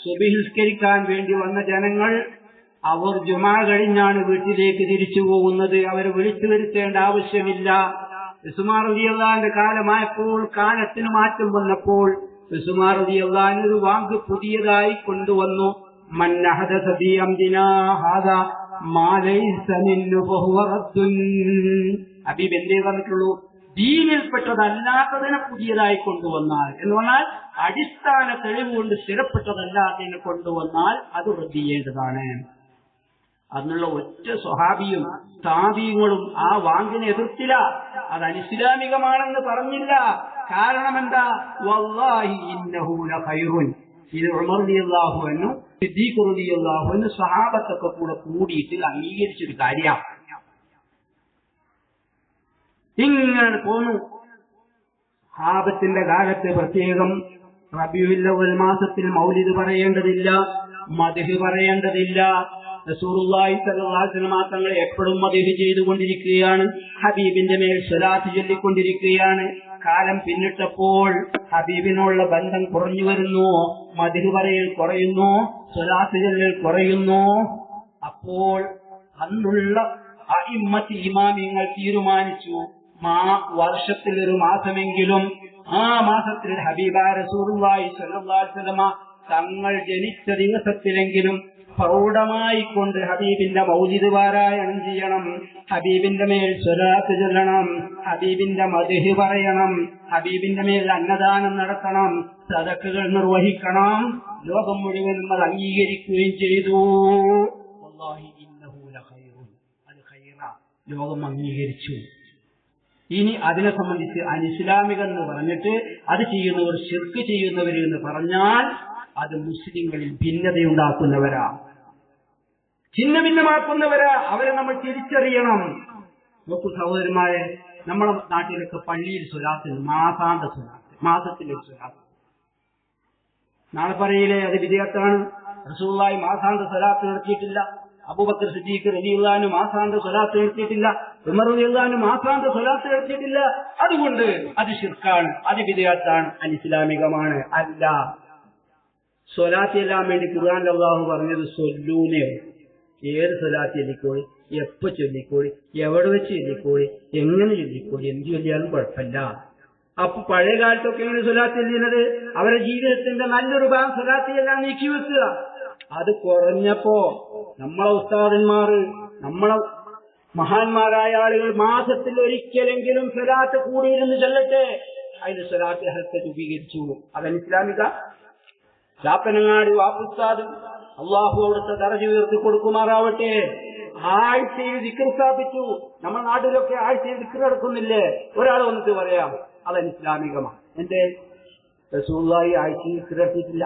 സുബ്ഹി നിസ്കരിക്കാൻ വേണ്ടി വന്ന ജനങ്ങൾ അവർ ജുമാ കഴിഞ്ഞാണ് വീട്ടിലേക്ക് തിരിച്ചു പോകുന്നത്, അവരെ വിളിച്ചു വരുത്തേണ്ട ആവശ്യമില്ല. ഉസ്മാൻ റളിയല്ലാഹു അൻഹുവിന്റെ കാലമായപ്പോൾ കാലത്തിന് മാറ്റം വന്നപ്പോൾ ഉസ്മാൻ റളിയല്ലാഹു അൻഹു ഒരു വാങ്ക് പുതിയതായി കൊണ്ടുവന്നു. മൻ അഹദസ ഫീ അംരിനാ ഹാദാ മാ ലൈസ മിൻഹു ഫഹുവ റദ്ദുൻ. ഹബീബ് എന്തേ പറഞ്ഞിട്ടുള്ളൂ? ദീനിൽപ്പെട്ടതല്ലാത്തതിനെ പുതിയതായി കൊണ്ടുവന്നാൽ എന്ന് പറഞ്ഞാൽ അടിസ്ഥാന തെളിവുകൊണ്ട് സ്ഥിരപ്പെട്ടതല്ലാത്തതിനെ കൊണ്ടുവന്നാൽ അത് റദ്ദ് ചെയ്യേണ്ടതാണ്. അതിനുള്ള ഒറ്റ സ്വഹാബിയും താബീങ്ങളും ആ വാങ്ങിനെ എതിർത്തില്ല, അത് അനിസ്ലാമികമാണെന്ന് പറഞ്ഞില്ല. കാരണം എന്താ? വല്ലാഹി ഇന്നഹു ലഖൈറുൻ. ഇത് ഉമർ റളിയല്ലാഹു അൻഹു, സിദ്ദീഖ് റളിയല്ലാഹു അൻഹു സ്വഹാബത്തൊക്കെ കൂടെ കൂടിയിട്ട് അംഗീകരിച്ചൊരു കാര്യമാണ്. ഇങ്ങനെ പോന്നു. സ്വഹാബത്തിന്റെ കാലത്ത് പ്രത്യേകം റബീഉൽ അവ്വൽ മാസത്തിൽ മൗലിദ് പറയേണ്ടതില്ല, മദ്ഹ് പറയേണ്ടതില്ല. റസൂലുള്ളാഹി സ്വല്ലല്ലാഹു അലൈഹി വസല്ലം തങ്ങൾ എപ്പോഴും മദ്ഹ് ചെയ്തുകൊണ്ടിരിക്കുകയാണ്, ഹബീബിന്റെ മേൽ സ്വലാത്ത് ചൊല്ലിക്കൊണ്ടിരിക്കുകയാണ്. കാലം പിന്നിട്ടപ്പോൾ ഹബീബിനുള്ള ബന്ധം കുറഞ്ഞു വരുന്നു, മദ്ഹ് പറയൽ കുറയുന്നു, സ്വലാത്ത് ചൊല്ലൽ കുറയുന്നു. അപ്പോൾ അന്നുള്ള അഇമ്മത്ത് ഇമാമിങ്ങൾ തീരുമാനിച്ചു, വർഷത്തിൽ ഒരു മാസമെങ്കിലും ആ മാസത്തിൽ ഹബീബായ റസൂലുള്ളാഹി സ്വല്ലല്ലാഹു അലൈഹി വസല്ലം തങ്ങൾ ജനിച്ച ദിവസത്തിലെങ്കിലും പ്രൗഢമായി കൊണ്ട് ഹബീബിന്റെ മൗലിദ് പാരായണം ചെയ്യണം, ഹബീബിന്റെ മേൽ സ്വലാത്ത് ചൊല്ലണം, ഹബീബിന്റെ മദ്ഹ് പറയണം, ഹബീബിന്റെ മേൽ അന്നദാനം നടത്തണം, സദഖകൾ നിർവഹിക്കണം. ലോകം മുഴുവനും അത് അംഗീകരിക്കുകയും ചെയ്തു. വല്ലാഹി ഇന്നഹു ലഖൈറുൻ. അത് ഖൈറാ, ലോകം അംഗീകരിച്ചു. ഇനി അതിനെ സംബന്ധിച്ച് അനിസ്ലാമികം എന്ന് പറഞ്ഞിട്ട് അത് ചെയ്യുന്നവർ ശിർക്ക് ചെയ്യുന്നവർ എന്ന് പറഞ്ഞാൽ അത് മുസ്ലിങ്ങളിൽ ഭിന്നതയുണ്ടാക്കുന്നവരാ, ഛിന്ന ഭിന്നമാക്കുന്നവരാ. അവരെ നമ്മൾ തിരിച്ചറിയണം. നോക്കൂ സഹോദരന്മാരെ, നമ്മുടെ നാട്ടിലൊക്കെ പള്ളിയിൽ സ്വലാത്ത്, മാസാന്ത സ്വലാത്ത്, മാസത്തിലെ സ്വലാത്ത്. നാളെ പറയില്ലേ അത് വിദേഹത്താണ്. റസൂലുള്ളാഹി മാസാന്ത സ്വലാത്ത് നടത്തിയിട്ടില്ല, അബൂബക്കർ സിദ്ദീഖ് റളിയല്ലാഹു അൻഹു മാസാന്ത സ്വലാത്ത് നടത്തിയിട്ടില്ല, ഉമർ റളിയല്ലാഹു അൻഹു മാസാന്ത സ്വലാത്ത് നടത്തിയിട്ടില്ല. അതുകൊണ്ട് അത് ശിർക്കാണ്, അത് വിദേഹത്താണ്, അനിസ്ലാമികമാണ്. അല്ല, സ്വലാത്ത് ചെല്ലാൻ വേണ്ടി ഖുർആനിൽ അല്ലാഹു പറഞ്ഞത് സൊല്ലൂനെ. ഏത് സ്വലാത്ത് ചൊല്ലിക്കോളി, എപ്പോ ചൊല്ലിക്കോളി, എവിടെ വെച്ച് ചൊല്ലിക്കോളി, എങ്ങനെ ചൊല്ലിക്കോളി, എന്ത് ചൊല്ലിയാലും കുഴപ്പമില്ല. അപ്പൊ പഴയ കാലത്തൊക്കെ എങ്ങനെ സ്വലാത്ത് ചെല്ലുന്നത്? അവരുടെ ജീവിതത്തിന്റെ നല്ലൊരു ഭാഗം സ്വലാത്ത് എല്ലാം നീക്കി വെക്കുക. അത് കുറഞ്ഞപ്പോ നമ്മളെ ഉസ്താദന്മാർ, നമ്മളെ മഹാന്മാരായ ആളുകൾ മാസത്തിൽ ഒരിക്കലെങ്കിലും സ്വലാത്ത് കൂടിയിരുന്ന് ചൊല്ലട്ടെ, അതിന് സ്വലാത്ത് ഹൽക്ക രൂപീകരിച്ചു. അത് ഇസ്ലാമിക. ചാപ്പനങ്ങാടി വാപ്പുസ്താദ് അള്ളാഹു അവിടുത്തെ ദറജ ഉയർത്തി കൊടുക്കുമാറാവട്ടെ, ആഴ്ചയിൽ ദിക്ർ സ്ഥാപിച്ചു. നമ്മുടെ നാട്ടിലൊക്കെ ആഴ്ചയിൽ ദിക്ർ നടക്കുന്നില്ലേ? ഒരാൾ വന്നിട്ട് പറയാം അത് ഇസ്ലാമികമാണ്. എന്റെ റസൂലുള്ളാഹി ആഴ്ചയിൽ ദിക്ർ നടത്തിയിട്ടില്ല,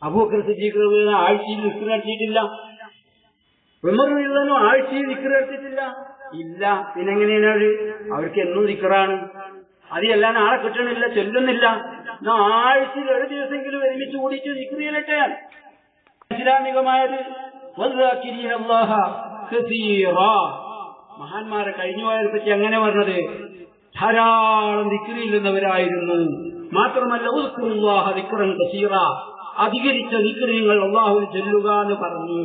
അബൂബക്കർ സിദ്ദീഖ് ആഴ്ചയിൽ ദിക്ർ നടത്തിയിട്ടില്ല, ഉമർ റളിയല്ലാഹു അൻഹു ആഴ്ചയിൽ ദിക്ർ നടത്തിയിട്ടില്ല. ഇല്ല, പിന്നെങ്ങനെയാണ്? അവർക്ക് എന്നും ദിക്റാണ്. അത് എല്ലാം ആളെ കിട്ടണില്ല, ചൊല്ലുന്നില്ല. ആഴ്ചയിൽ ഒരു ദിവസമെങ്കിലും ഒരുമിച്ച് കൂടിയിട്ട് ദിക്ർ ചെയ്യട്ടെ. ഇസ്ലാമികമായത് മഹാന്മാരെ കഴിഞ്ഞുപോയതിനെ പറ്റി അങ്ങനെ പറഞ്ഞത് ധാരാളം ദിക്ർ ചെല്ലുന്നവരായിരുന്നു. മാത്രമല്ല ഉസ്കുറുല്ലാഹ ദിക്റൻ കസീറ, അധികരിച്ച ദിക്റുകൾ അല്ലാഹുവിൽ ചൊല്ലുക എന്ന് പറഞ്ഞു.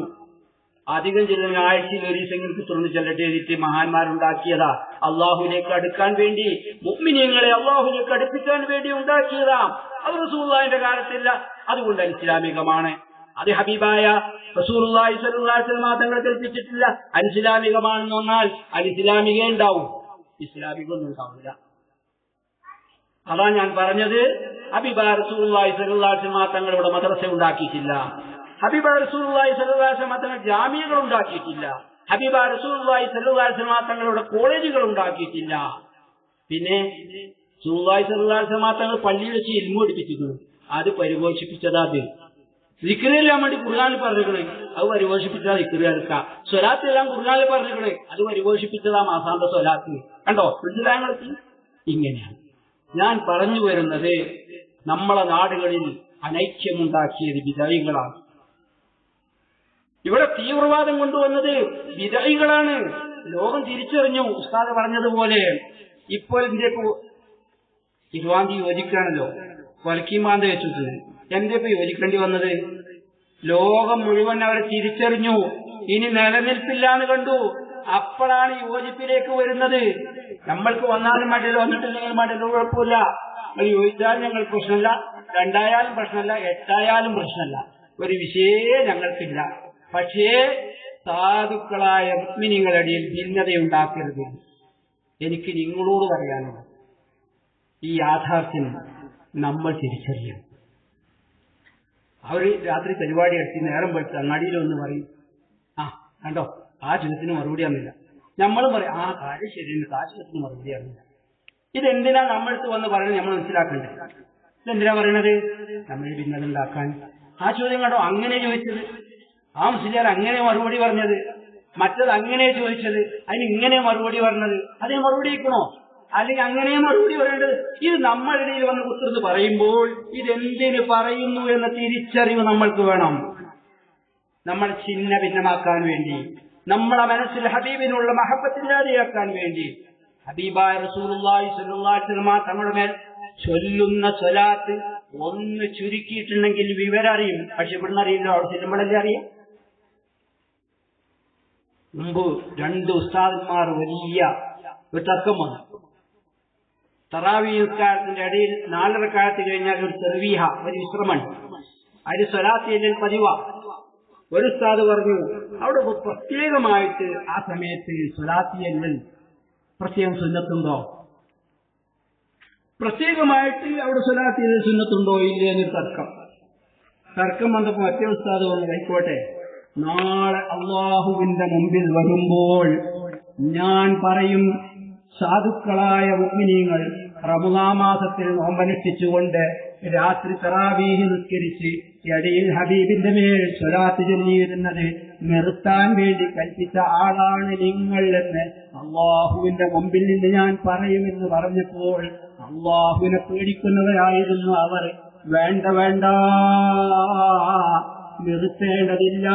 അധികം ചെല്ലുന്ന ആഴ്ചയിൽ ഒരു ദിവസങ്ങൾക്ക് തുറന്ന് ചെല്ലട്ടെ എഴുതിയിട്ട് മഹാന്മാരുണ്ടാക്കിയതാ. അള്ളാഹുവിലേക്ക് അടുക്കാൻ വേണ്ടി, മുഅ്മിനീങ്ങളെ അള്ളാഹുവിലേക്ക് അടുപ്പിക്കാൻ വേണ്ടി ഉണ്ടാക്കിയതാ. അത് റസൂലുള്ളാഹിന്റെ കാലത്തില്ല, അതുകൊണ്ട് ഇസ്ലാമികമാണ്. അത് ഹബീബായ റസൂലുള്ളാഹി സ്വല്ലല്ലാഹു അലൈഹി വസല്ലം തങ്ങൾ കൽപ്പിച്ചിട്ടില്ല. അനിസ്ലാമികമാണെന്ന് പറഞ്ഞാൽ അനിസ്ലാമിക ഉണ്ടാവും, ഇസ്ലാമികൊന്നും ഉണ്ടാവില്ല. അതാ ഞാൻ പറഞ്ഞത്. ഹബീബായ റസൂലുള്ളാഹി സ്വല്ലല്ലാഹു അലൈഹി വസല്ലം തങ്ങൾ ഇവിടെ മദ്രസ ഉണ്ടാക്കിയിട്ടില്ല, ഹബീബായ റസൂലുള്ളാഹി സ്വല്ലല്ലാഹു അലൈഹി വസല്ലം തങ്ങൾ ജാമിയകൾ ഉണ്ടാക്കിയിട്ടില്ല, ഹബീബായ റസൂലുള്ളാഹി സ്വല്ലല്ലാഹു അലൈഹി വസല്ലം തങ്ങളുടെ കോളേജുകൾ ഉണ്ടാക്കിയിട്ടില്ല. പിന്നെ റസൂലുള്ളാഹി സ്വല്ലല്ലാഹു അലൈഹി വസല്ലം തങ്ങൾ പള്ളിയിൽ വെച്ച് ഇൽമു പഠിപ്പിച്ചിരുന്നു. അത് പരിപോഷിപ്പിച്ചതാ. അത് ദിക്റെല്ലാം വേണ്ടി ഖുർആനിൽ പറഞ്ഞിരിക്കണേ, അത് പരിപോഷിപ്പിച്ചതാ ദിക്റ് കേൾക്കുക. സ്വലാത്ത് എല്ലാം ഖുർആനിൽ പറഞ്ഞിരിക്കണേ, അത് പരിപോഷിപ്പിച്ചതാ മാസാന്ത സ്വലാത്ത്. കണ്ടോ മനസ്സിലാങ്ങൾക്ക്? ഇങ്ങനെയാണ് ഞാൻ പറഞ്ഞു വരുന്നത്. നമ്മളെ നാടുകളിൽ അനൈക്യമുണ്ടാക്കിയത് വിദഅകളാണ്. ഇവിടെ തീവ്രവാദം കൊണ്ടുവന്നത് വിദഅകളാണ്. ലോകം തിരിച്ചറിഞ്ഞു. ഉസ്താദ് പറഞ്ഞതുപോലെ ഇപ്പോൾ ഇന്ത്യക്ക് 20 തീയതി യോജിക്കുകയാണല്ലോ, കൊലക്കീമാന്ത വെച്ചിട്ട്. എന്റെ ഇപ്പൊ യോജിക്കേണ്ടി വന്നത്? ലോകം മുഴുവൻ അവരെ തിരിച്ചറിഞ്ഞു, ഇനി നിലനിൽപ്പില്ല എന്ന് കണ്ടു. അപ്പോഴാണ് യോജിപ്പിലേക്ക് വരുന്നത്. നമ്മൾക്ക് വന്നാലും മടിയല്ലോ, വന്നിട്ടില്ലെങ്കിലും മടിയല്ലോ, കുഴപ്പമില്ല. യോജിച്ചാലും ഞങ്ങൾക്ക് പ്രശ്നമില്ല, 2 ആയാലും പ്രശ്നമല്ല, 8 ആയാലും പ്രശ്നമല്ല, ഒരു വിഷയേ ഞങ്ങൾക്കില്ല. പക്ഷേ സാധുക്കളായ മുഅ്മിനീങ്ങളിടയിൽ ഭിന്നതയുണ്ടാക്കരുത്. എനിക്ക് നിങ്ങളോട് പറയാനുള്ളത്, ഈ യാഥാർത്ഥ്യം നമ്മൾ തിരിച്ചറിയണം. അവർ രാത്രി പരിപാടി എടുത്തി നേരം വെച്ച് അങ്ങാടിയിലൊന്ന് പറയും, കണ്ടോ ആ ചോദ്യത്തിന് മറുപടി ആകുന്നില്ല. നമ്മളും പറയും, കാര്യം ശരിയുണ്ട്, ആ ചോദ്യത്തിന് മറുപടി ആകുന്നില്ല. ഇതെന്തിനാ നമ്മളടുത്ത് വന്ന് പറയുന്നത്? നമ്മൾ മനസ്സിലാക്കണ്ടേ? ഇതെന്തിനാ പറയണത്? നമ്മൾ ഭിന്നത ഉണ്ടാക്കാൻ. ആ ചോദ്യം കണ്ടോ അങ്ങനെ ചോദിച്ചത്, ആ മുസ്ലിയാർ അങ്ങനെ മറുപടി പറഞ്ഞത്, മറ്റത് അങ്ങനെ ചോദിച്ചത്, അതിന് ഇങ്ങനെ മറുപടി പറഞ്ഞത്. അതേ മറുപടി വയ്ക്കണോ? അല്ലെങ്കിൽ അങ്ങനെ മറുപടി പറയേണ്ടത്? ഇത് നമ്മളുടെ ഇടയിൽ വന്ന് കുത്തിർന്ന് പറയുമ്പോൾ ഇതെന്തിന് പറയുന്നു എന്ന തിരിച്ചറിവ് നമ്മൾക്ക് വേണം. നമ്മൾ ചിഹ്ന ഭിന്നമാക്കാൻ വേണ്ടി, നമ്മളെ മനസ്സിൽ ഹബീബിനുള്ള മഹബത്തില്ലാതെയാക്കാൻ വേണ്ടി ഹബീബായ റസൂലുള്ളാഹി സ്വല്ലല്ലാഹു അലൈഹി വസല്ലം തങ്ങളുടെ മേൽ ചൊല്ലുന്ന സ്വലാത്ത് ഒന്ന് ചുരുക്കിയിട്ടുണ്ടെങ്കിൽ വിവരം അറിയും. പക്ഷെ ഇവിടുന്ന് അറിയില്ല, അവിടെ ചെല്ലുമ്പോഴല്ലേ അറിയാം. മുമ്പ് 2 ഉസ്താദന്മാർ വലിയ ഒരു തർക്കം വന്നു. തറാവീഹ് നിസ്കാരത്തിന്റെ ഇടയിൽ 4 റക്അത്ത് കഴിഞ്ഞാൽ ഒരു തർവീഹ, ഒരു വിശ്രമമുണ്ട്. അതിന് സ്വലാത്ത് ചെല്ലൽ പതിവാ. ഒരു ഉസ്താദ് പറഞ്ഞു, അവിടെ പ്രത്യേകമായിട്ട് ആ സമയത്ത് സ്വലാത്ത് ചെല്ലൽ പ്രത്യേകം സുന്നത്തുണ്ടോ? പ്രത്യേകമായിട്ട് അവിടെ സ്വലാത്ത് ചെല്ലൽ സുന്നത്തുണ്ടോ ഇല്ലേ എന്നൊരു തർക്കം വന്നപ്പോ മറ്റേ ഉസ്താദ് പറഞ്ഞു, ആയിക്കോട്ടെ, നാളെ അള്ളാഹുവിന്റെ മുമ്പിൽ വരുമ്പോൾ ഞാൻ പറയും, സാധുക്കളായ മുഅ്മിനീങ്ങൾ റമളാൻ മാസത്തിൽ നോമ്പനുഷ്ഠിച്ചുകൊണ്ട് രാത്രി തറാവീഹ് നിസ്കരിച്ച് ഇടയിൽ ഹബീബിന്റെ മേൽ സ്വലാത്ത് ചൊല്ലിയിരുന്നത് നിർത്താൻ വേണ്ടി കൽപ്പിച്ച ആളാണ് നിങ്ങൾ എന്ന് അള്ളാഹുവിന്റെ മുമ്പിൽ നിന്ന് ഞാൻ പറയുമെന്ന് പറഞ്ഞപ്പോൾ അള്ളാഹുവിനെ പേടിക്കുന്നവരായിരുന്നു അവർ. വേണ്ട വേണ്ട, നിർത്തേണ്ടതില്ല,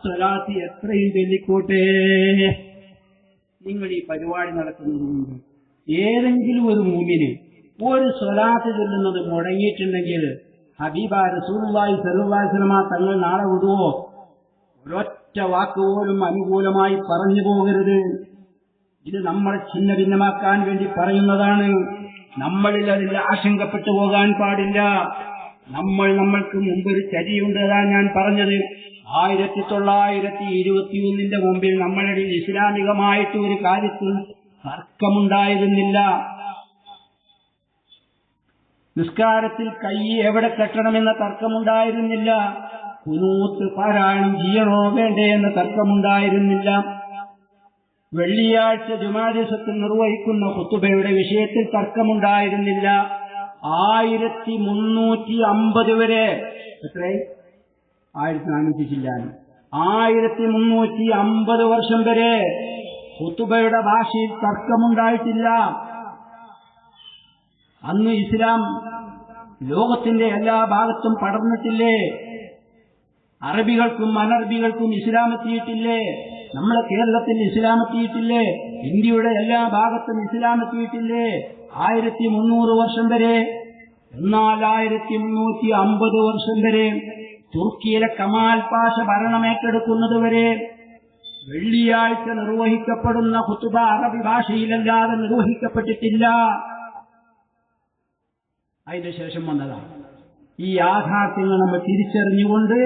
സ്വലാത്ത് എത്രയും ചൊല്ലിക്കോട്ടെ. നിങ്ങൾ ഈ പരിപാടി നടത്തുന്നതുകൊണ്ട് ഏതെങ്കിലും ഒരു മുഅ്മിന് ഒരു സ്വലാത്ത് ചൊല്ലുന്നത് മുടങ്ങിയിട്ടുണ്ടെങ്കിൽ ഹബീബായ റസൂലുള്ളാഹി സ്വല്ലല്ലാഹു അലൈഹി വസല്ലം തങ്ങൾ നാളെ വിടുവോ? ഒരൊറ്റ വാക്കുപോലും അനുകൂലമായി പറഞ്ഞു പോകരുത്. ഇത് നമ്മളെ ഛിന്ന ഭിന്നമാക്കാൻ വേണ്ടി പറയുന്നതാണ്. നമ്മളിൽ അതിൽ ആശങ്കപ്പെട്ടു പോകാൻ പാടില്ല. നമ്മൾക്ക് മുമ്പൊരു ചരിയുണ്ട്. അതാണ് ഞാൻ പറഞ്ഞത്. 1921 മുമ്പിൽ നമ്മളിടയിൽ ഇസ്ലാമികമായിട്ട് ഒരു കാര്യത്തിൽ തർക്കമുണ്ടായിരുന്നില്ല. നിസ്കാരത്തിൽ കൈ എവിടെ കെട്ടണമെന്ന തർക്കമുണ്ടായിരുന്നില്ല. ഖുനൂത്ത് പാരായണം ചെയ്യണോ വേണ്ടേ എന്ന തർക്കമുണ്ടായിരുന്നില്ല. വെള്ളിയാഴ്ച ജുമാ ദിവസത്തിൽ നിർവഹിക്കുന്ന ഖുതുബയുടെ വിഷയത്തിൽ തർക്കമുണ്ടായിരുന്നില്ല. 1350 വരെ, എത്രയായി? 1400 ചില്ലാനും 1350 വർഷം വരെ ഖുതുബയുടെ ഭാഷയിൽ തർക്കമുണ്ടായിട്ടില്ല. അന്ന് ഇസ്ലാം ലോകത്തിന്റെ എല്ലാ ഭാഗത്തും പടർന്നിട്ടില്ലേ? അറബികൾക്കും അനറബികൾക്കും ഇസ്ലാം എത്തിയിട്ടില്ലേ? നമ്മളെ കേരളത്തിൽ ഇസ്ലാം എത്തിയിട്ടില്ലേ? ഇന്ത്യയുടെ എല്ലാ ഭാഗത്തും ഇസ്ലാം എത്തിയിട്ടില്ലേ? 1300 വർഷം വരെ. എന്നാൽ 1350 വർഷം വരെ തുർക്കിയിലെ കമാൽ പാഷ ഭരണമേറ്റെടുക്കുന്നത് വരെ വെള്ളിയാഴ്ച നിർവഹിക്കപ്പെടുന്ന ഖുതുബ അറബി ഭാഷയിലല്ലാതെ നിർവഹിക്കപ്പെട്ടിട്ടില്ല. അതിന്റെ ശേഷം വന്നതാണ്. ഈ യാഥാർത്ഥ്യങ്ങൾ നമ്മൾ തിരിച്ചറിഞ്ഞുകൊണ്ട്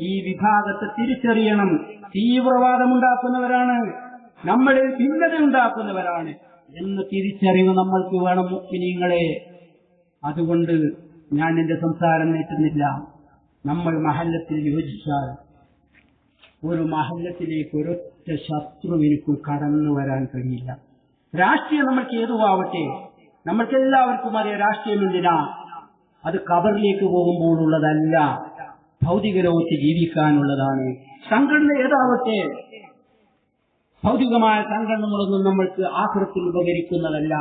ഈ വിഭാഗത്തെ തിരിച്ചറിയണം. തീവ്രവാദമുണ്ടാക്കുന്നവരാണ്, നമ്മളിൽ ഭിന്നത ഉണ്ടാക്കുന്നവരാണ് എന്ന് തിരിച്ചറിവ് നമ്മൾക്ക് വേണം മുഅ്മിനീങ്ങളെ. അതുകൊണ്ട് ഞാൻ എന്റെ സംസാരം നീട്ടുന്നില്ല. നമ്മൾ മഹല്ലത്തിൽ യോജിച്ചാൽ ഒരു മഹല്ലത്തിലേക്ക് ഒരൊറ്റ ശത്രുവിനും കടന്നു വരാൻ കഴിയില്ല. രാഷ്ട്രീയം നമ്മൾക്ക് ഏതുവാവട്ടെ, നമ്മൾക്കെല്ലാവർക്കും അറിയാം രാഷ്ട്രീയം എന്തിനാ. അത് ഖബറിലേക്ക് പോകുമ്പോഴുള്ളതല്ല, ഭൗതിക ലോകത്ത് ജീവിക്കാനുള്ളതാണ്. സംഘടന ഏതാവട്ടെ, ഭൗതികമായ സംഘടനകളൊന്നും നമ്മൾക്ക് ആഖിറത്തിൽ ഉപകരിക്കുന്നതല്ല.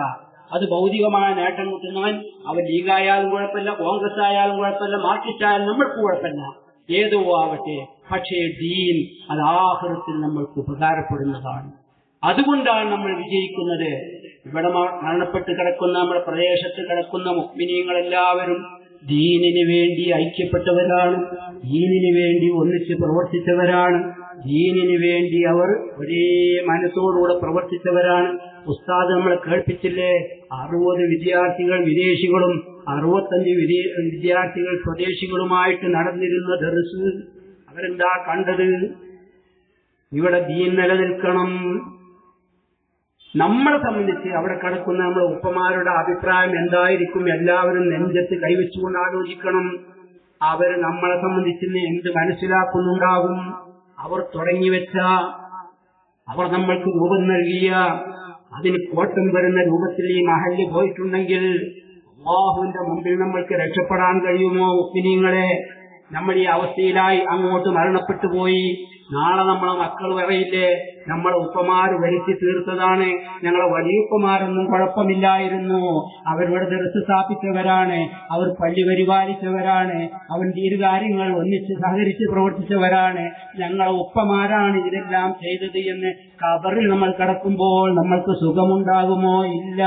അത് ഭൗതികമായ നേട്ടം കിട്ടുന്നവൻ അവൻ ലീഗായാലും കുഴപ്പമില്ല, കോൺഗ്രസ് ആയാലും കുഴപ്പമില്ല, മാർക്സിസ്റ്റ് ആയാലും നമ്മൾക്ക് കുഴപ്പമില്ല, ഏതോ ആവട്ടെ. പക്ഷേ ദീൻ അത് ആഖിറത്തിൽ നമ്മൾക്ക് ഉപകാരപ്പെടുന്നതാണ്. അതുകൊണ്ടാണ് നമ്മൾ വിജയിക്കുന്നത്. ഇവിടെ മരണപ്പെട്ട് കിടക്കുന്ന നമ്മുടെ പ്രദേശത്ത് കിടക്കുന്ന മുഅ്മിനീങ്ങളെല്ലാവരും ദീനിന് വേണ്ടി ഐക്യപ്പെട്ടവരാണ്, ദീനിന് വേണ്ടി ഒന്നിച്ച് പ്രവർത്തിച്ചവരാണ്, ദീനിന് വേണ്ടി അവർ ഒരേ മനസ്സോടുകൂടെ പ്രവർത്തിച്ചവരാണ്. ഉസ്താദ് നമ്മളെ കേൾപ്പിച്ചില്ലേ, 60 വിദ്യാർത്ഥികൾ വിദേശികളും 65 വിദ്യാർത്ഥികൾ സ്വദേശികളുമായിട്ട് നടന്നിരുന്ന ദർസ്. അവരെന്താ കണ്ടത്? ഇവിടെ ദീൻ നിലനിൽക്കണം. നമ്മളെ സംബന്ധിച്ച് അവിടെ കിടക്കുന്ന നമ്മുടെ ഉപ്പമാരുടെ അഭിപ്രായം എന്തായിരിക്കും? എല്ലാവരും നെഞ്ചത്ത് കൈവച്ചുകൊണ്ട് ആലോചിക്കണം. അവർ നമ്മളെ സംബന്ധിച്ച് എന്ത് മനസ്സിലാക്കുന്നുണ്ടാകും? അവർ തുടങ്ങിവെച്ച, അവർ നമ്മൾക്ക് രൂപം നൽകിയ, അതിന് കോട്ടം വരുന്ന രൂപത്തിൽ ഈ മഹല്ല് പോയിട്ടുണ്ടെങ്കിൽ അല്ലാഹുവിന്റെ മുമ്പിൽ നമ്മൾക്ക് രക്ഷപ്പെടാൻ കഴിയുമോ? മുഅ്മിനീങ്ങളെ, നമ്മൾ ഈ അവസ്ഥയിലായി അങ്ങോട്ട് മരണപ്പെട്ടു പോയി. നാളെ നമ്മളെ മക്കൾ പറയില്ലേ, നമ്മളെ ഉപ്പമാര് വരുത്തി തീർത്തതാണ്, ഞങ്ങളെ വലിയുപ്പമാരൊന്നും കുഴപ്പമില്ലായിരുന്നു, അവരിവിടെ ദർസ് സ്ഥാപിച്ചവരാണ്, അവർ പള്ളി പരിപാലിച്ചവരാണ്, അവർ ദീർഘകാര്യങ്ങൾ ഒന്നിച്ച് സഹകരിച്ച് പ്രവർത്തിച്ചവരാണ്, ഞങ്ങളെ ഉപ്പമാരാണ് ഇതെല്ലാം ചെയ്തത് എന്ന് ഖബറിൽ നമ്മൾ കിടക്കുമ്പോൾ നമ്മൾക്ക് സുഖമുണ്ടാകുമോ? ഇല്ല.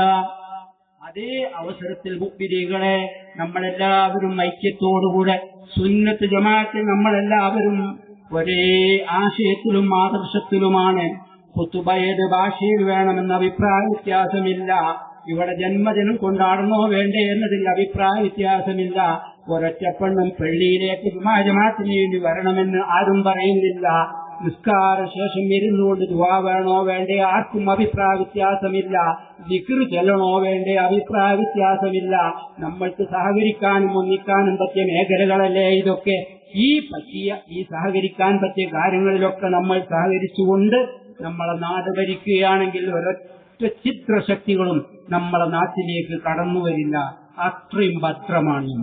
അതേ അവസരത്തിൽ മുഅ്മിനീങ്ങളെ, നമ്മളെല്ലാവരും ഐക്യത്തോടുകൂടെ സുന്നത്ത് ജമാഅത്തിൽ നമ്മളെല്ലാവരും ഒരേ ആശയത്തിലും ആദർശത്തിലുമാണ്. ഖുതുബ ഏത് ഭാഷയിൽ വേണമെന്ന അഭിപ്രായ വ്യത്യാസമില്ല. ഇവിടെ ജന്മദിനം കൊണ്ടാടണോ വേണ്ടേ എന്നതിൽ അഭിപ്രായ വ്യത്യാസമില്ല. ഒരൊറ്റപ്പെണ്ണും പള്ളിയിലേക്ക് ജമാഅത്തിന് വേണ്ടി വരണമെന്ന് ആരും പറയുന്നില്ല. നിസ്കാര ശേഷം ഇരുന്നുകൊണ്ട് ദുആ വേണോ വേണ്ടേ ആർക്കും അഭിപ്രായ വ്യത്യാസമില്ല. ദിക്ർ ചൊല്ലണോ വേണ്ടേ അഭിപ്രായ വ്യത്യാസമില്ല. നമ്മൾക്ക് സഹകരിക്കാനും ഒന്നിക്കാനും പറ്റിയ മേഖലകളല്ലേ ഇതൊക്കെ. ഈ സഹകരിക്കാൻ പറ്റിയ കാര്യങ്ങളിലൊക്കെ നമ്മൾ സഹകരിച്ചുകൊണ്ട് നമ്മളെ നാട് ഭരിക്കുകയാണെങ്കിൽ ഒരൊറ്റ ചിത്രശക്തികളും നമ്മളെ നാട്ടിലേക്ക് കടന്നു വരില്ല. അത്രയും ഭദ്രമാണ്.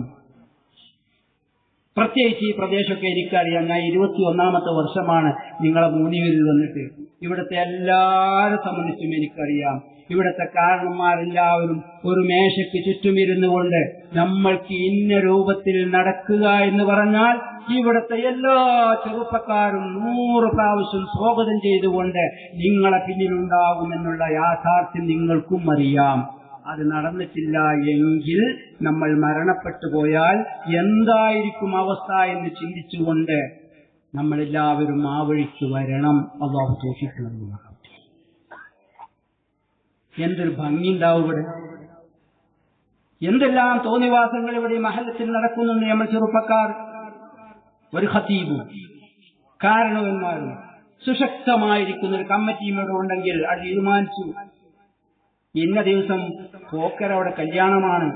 പ്രത്യേകിച്ച് ഈ പ്രദേശമൊക്കെ എനിക്കറിയാം. ഞാൻ 21ാമത്തെ വർഷമാണ് നിങ്ങളെ മൂന്നിയൂരിൽ വന്നിട്ട്. ഇവിടുത്തെ എല്ലാവരെ സംബന്ധിച്ചും എനിക്കറിയാം. ഇവിടുത്തെ കാരണന്മാരെല്ലാവരും ഒരു മേശയ്ക്ക് ചുറ്റുമിരുന്നു കൊണ്ട് നമ്മൾക്ക് ഇന്ന രൂപത്തിൽ നടക്കുക എന്ന് പറഞ്ഞാൽ ഇവിടുത്തെ എല്ലാ ചെറുപ്പക്കാരും 100 പ്രാവശ്യം സ്വാഗതം ചെയ്തുകൊണ്ട് നിങ്ങളെ പിന്നിലുണ്ടാകുമെന്നുള്ള യാഥാർത്ഥ്യം നിങ്ങൾക്കും അറിയാം. അത് നടന്നിട്ടില്ല എങ്കിൽ നമ്മൾ മരണപ്പെട്ടു പോയാൽ എന്തായിരിക്കും അവസ്ഥ എന്ന് ചിന്തിച്ചുകൊണ്ട് നമ്മളെല്ലാവരും ആ വഴിക്ക് വരണം. അല്ലാഹു തൗഫീഖ് നൽകുമാറാകട്ടെ. എന്തൊരു ഭംഗിയുണ്ടാവും ഇവിടെ, എന്തെല്ലാം തോന്നിവാസങ്ങൾ ഇവിടെ മഹല്ലത്തിൽ നടക്കുന്നുണ്ട്. നമ്മൾ ചെറുപ്പക്കാർ, ഒരു ഖതീബും കാരണവന്മാരും സുശക്തമായിരിക്കുന്ന ഒരു കമ്മിറ്റിയും ഇവിടെ ഉണ്ടെങ്കിൽ അത് തീരുമാനിച്ചു, ഇന്ന ദിവസം പോക്കരവിടെ കല്യാണമാണ്,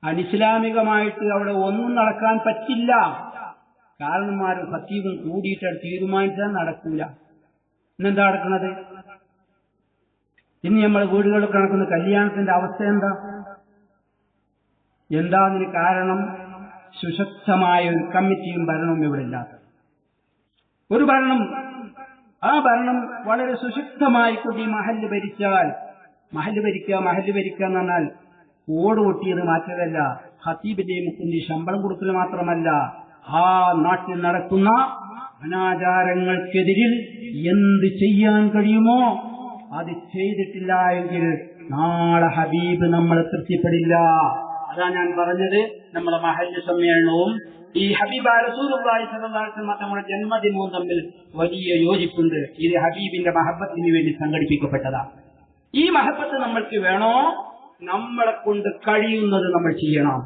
അനിസ്ലാമികമായിട്ട് അവിടെ ഒന്നും നടക്കാൻ പറ്റില്ല. കാരണന്മാരും ഖതീബും കൂടിയിട്ട് തീരുമാനിച്ചാൽ നടക്കൂല. ഇന്നെന്താ നടക്കുന്നത്? ഇന്ന് നമ്മൾ വീടുകളിൽ നടക്കുന്ന കല്യാണത്തിന്റെ അവസ്ഥ എന്താ അതിന് കാരണം? സുശക്തമായ ഒരു കമ്മിറ്റിയും ഭരണവും ഇവിടെ ഇല്ലാത്ത ഒരു ഭരണം. ആ ഭരണം വളരെ സുശക്തമായി കൂടി മഹല്ല് ഭരിച്ചാൽ, മഹല്ല് ഭരിക്കുക എന്ന് പറഞ്ഞാൽ ഓട് പൊട്ടിയത് മാറ്റതല്ല, ഖതീബിന്റെയും മുഖ്യന്റെയും ശമ്പളം കൊടുക്കൽ മാത്രമല്ല, ആ നാട്ടിൽ നടക്കുന്ന അനാചാരങ്ങൾക്കെതിരിൽ എന്ത് ചെയ്യാൻ കഴിയുമോ അത് ചെയ്തിട്ടില്ല എങ്കിൽ നാളെ ഹബീബ് നമ്മളെ തൃപ്തിപ്പെടില്ല. അതാ ഞാൻ പറഞ്ഞത്, നമ്മളെ മഹല്ല് സമ്മേളനവും ഈ ഹബീബായ റസൂലുള്ളാഹി സ്വല്ലല്ലാഹു അലൈഹി വസല്ലം തങ്ങളുടെ ജന്മദിനവും തമ്മിൽ വലിയ യോജിപ്പുണ്ട്. ഇത് ഹബീബിന്റെ മഹബത്തിന് വേണ്ടി സംഘടിപ്പിക്കപ്പെട്ടതാണ്. ഈ മഹബത്ത് നമ്മൾക്ക് വേണോ? നമ്മളെ കൊണ്ട് കഴിയുന്നത് നമ്മൾ ചെയ്യണം,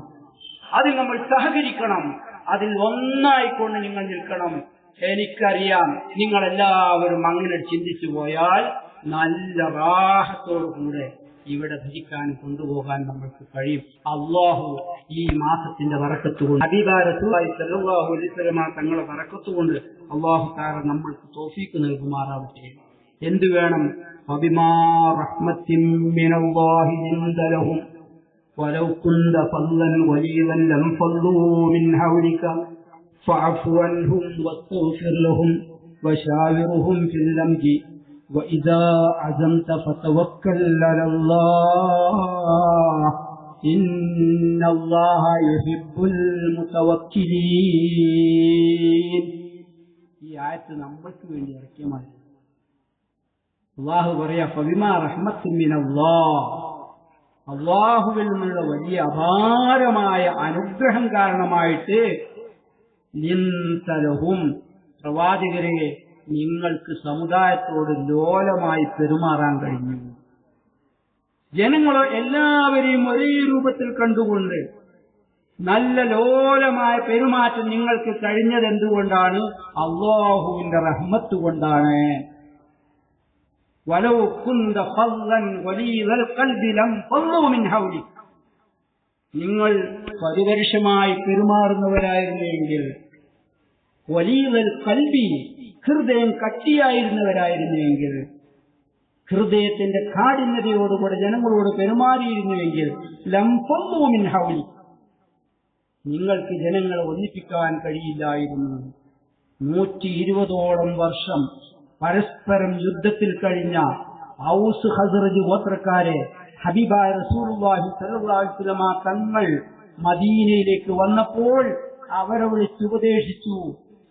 അതിൽ നമ്മൾ സഹകരിക്കണം, അതിൽ ഒന്നായിക്കൊണ്ട് നിങ്ങൾ നിൽക്കണം. എനിക്കറിയാം നിങ്ങളെല്ലാവരും അങ്ങനെ ചിന്തിച്ചു പോയാൽ നല്ല റാഹത്തോടുകൂടെ ഇവിടെ ഭരിക്കാനും കൊണ്ടുപോകാൻ നമ്മൾക്ക് കഴിയും. അല്ലാഹു ഈ മാസത്തിന്റെ ബറക്കത്ത് കൊണ്ട്, ഹബീബായ റസൂലുള്ളാഹി സ്വല്ലല്ലാഹു അലൈഹി വസല്ലം തങ്ങളുടെ ബറക്കത്ത് കൊണ്ട് അല്ലാഹു തആല നമ്മൾക്ക് തൗഫീഖ് നൽകുമാറാവട്ടെ. എന്ത് വേണം? വബിമാ റഹ്മത്തിൻ മിനല്ലാഹി ലിൻത ലഹും ولو كنت فظا غليظا لانفضوا من حولك فاعف عنهم واستغفر لهم وشاورهم في الأمر وإذا عزمت فتوكل على الله إن الله يحب المتوكلين. ഈ ആയത്ത് നമ്മൾക്ക് വേണ്ടി ഇറക്കിയമാണ്. അല്ലാഹു പറയാ ഫബിമാ റഹ്മത്തിൻ മിനല്ലാഹ്, അല്ലാഹുവിൽ നിന്നുള്ള വലിയ അപാരമായ അനുഗ്രഹം കാരണമായിട്ട് ലിൻതലഹും, പ്രവാചകരെ നിങ്ങൾക്ക് സമുദായത്തോട് ലോലമായി പെരുമാറാൻ കഴിഞ്ഞു. ജനങ്ങളെ എല്ലാവരെയും ഒരേ രൂപത്തിൽ കണ്ടുകൊണ്ട് നല്ല ലോലമായ പെരുമാറ്റം നിങ്ങൾക്ക് കഴിഞ്ഞത് എന്തുകൊണ്ടാണ്? അല്ലാഹുവിന്റെ റഹ്മത്ത് കൊണ്ടാണ്. വലൗ കുന്ത ഫള്ളൻ ഗലീദൽ ഖൽബി ലംഫളൂ മിൻ ഹൗലിക, നിങ്ങൾ പരിവർഷമായി പെരുമാറുന്നവരായിരുന്നെങ്കിൽ, ഗലീദൽ ഖൽബി, ഹൃദയം കട്ടിയായിരുന്നവരായിരുന്നെങ്കിൽ, ഹൃദയത്തിന്റെ കാഠിന്യതയോടുകൂടെ ജനങ്ങളോട് പെരുമാറിയിരുന്നുവെങ്കിൽ ലംഫളൂ മിൻ ഹൗലിക, നിങ്ങൾക്ക് ജനങ്ങളെ ഒന്നിപ്പിക്കാൻ കഴിയില്ലായിരുന്നു. 120ഓളം വർഷം പരസ്പരം യുദ്ധത്തിൽ കഴിഞ്ഞ ഔസ് ഖസ്റജ് ഗോത്രക്കാരെ ഹബീബായ റസൂലുള്ളാഹി സ്വല്ലല്ലാഹു അലൈഹി വസല്ലം തങ്ങൾ മദീനയിലേക്ക് വന്നപ്പോൾ അവരെ വിളിച്ച് ഉപദേശിച്ചു,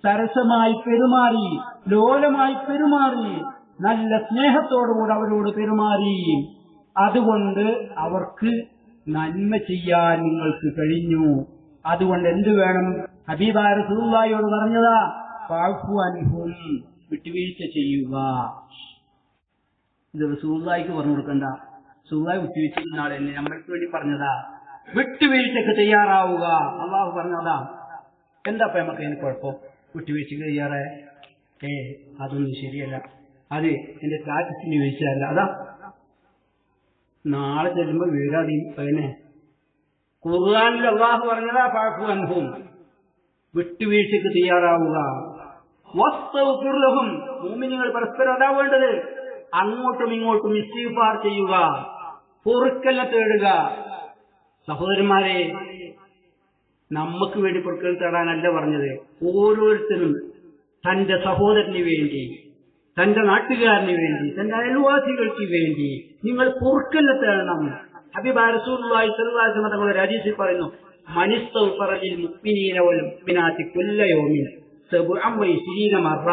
സരസമായി പെരുമാറി, ലോലമായി പെരുമാറി, നല്ല സ്നേഹത്തോടുകൂടെ അവരോട് പെരുമാറി. അതുകൊണ്ട് അവർക്ക് നന്മ ചെയ്യാൻ നിങ്ങൾക്ക് കഴിഞ്ഞു. അതുകൊണ്ട് എന്ത് വേണം? ഹബീബായ റസൂലുള്ളാഹിയോട് പറഞ്ഞതാ, ഫഅഫു അൻഹും, വിട്ടുവീഴ്ച ചെയ്യുക. ഇത് റസൂലുള്ളാഹിക്ക് പറഞ്ഞു കൊടുക്കണ്ട, റസൂലുള്ളാഹി വിട്ടുവീഴ്ച നാളെന്നെ നമ്മൾക്ക് വേണ്ടി പറഞ്ഞതാ. വിട്ടുവീഴ്ചക്ക് തയ്യാറാവുക, അള്ളാഹു പറഞ്ഞതാ. എന്താ നമുക്ക് അതിന് കുഴപ്പം? വിട്ടുവീഴ്ചക്ക് തയ്യാറായ അതൊന്നും ശരിയല്ല, അത് എന്റെ സ്റ്റാറ്റസിന് വീഴ്ചയല്ല. അതാ നാളെ ചെല്ലുമ്പോ വീഴാതെയും അതിനെ ഖുർആനിൽ അല്ലാഹു പറഞ്ഞതാ, ഫഅഫു അൻഹും, വിട്ടുവീഴ്ചക്ക് തയ്യാറാവുക. വസ്തഗ്ഫിർ ലഹും, മുഅ്മിനീങ്ങൾ പരസ്പരം അതാ വേണ്ടത്, അങ്ങോട്ടും ഇങ്ങോട്ടും ഇസ്തിഗ്ഫാർ ചെയ്യുക, പൊറുക്കലിനെ തേടുക. സഹോദരന്മാരെ, നമുക്ക് വേണ്ടി പൊറുക്കൽ തേടാനല്ല പറഞ്ഞത്. ഓരോരുത്തരും തന്റെ സഹോദരന് വേണ്ടി, തന്റെ നാട്ടുകാരന് വേണ്ടി, തന്റെ അയൽവാസികൾക്ക് വേണ്ടി നിങ്ങൾ പൊറുക്കലിനെ തേടണം. ഹബീബായ റസൂലുള്ളാഹി സ്വല്ലല്ലാഹു അലൈഹി വസല്ലം തങ്ങളുടെ ഹദീസിൽ പറയുന്നു, മനിസ്തഗ്ഫറ ലിൽ മുഅ്മിനീന വൽ മുഅ്മിനാത്തി കുല്ല യൗമിൻ 27 മറ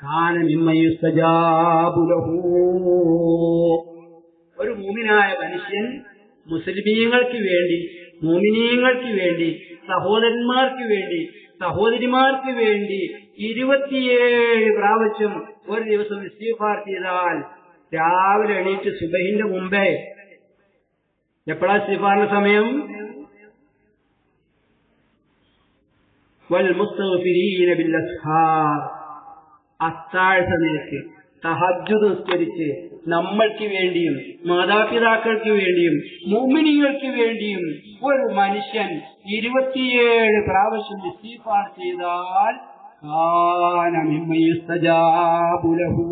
കാന മിമ്മ യുസ്തജാബു ലഹു. ഒരു മുഅ്മിനായ മനുഷ്യൻ മുസ്ലിമീങ്ങൾക്ക് വേണ്ടി, മുഅ്മിനീങ്ങൾക്ക് വേണ്ടി, സഹോദരന്മാർക്ക് വേണ്ടി, സഹോദരിമാർക്ക് വേണ്ടി 27 പ്രാവശ്യം ഒരു ദിവസം ഇസ്തിഗ്ഫാർ ചെയ്താൽ, രാവിലെ എണീറ്റ് സുബഹിന്റെ മുമ്പേ, എപ്പോഴാ ഇസ്തിഗ്ഫാറിന്റെ സമയം? വൽ മുസ്തഗ്ഫിരീന ബിൽ അസ്ഹാർ, അത്താഴ സമയത്ത് തഹജ്ജുദ് നിസ്കരിച്ച് നമ്മൾക്ക് വേണ്ടിയും മാതാപിതാക്കൾക്ക് വേണ്ടിയും മുഅ്മിനീങ്ങൾക്ക് വേണ്ടിയും ഒരു മനുഷ്യൻ 27 പ്രാവശ്യം ഇസ്തിഗ്ഫാർ ചെയ്താൽ കാന മിമ്മ യുസ്തജാബു ലഹു,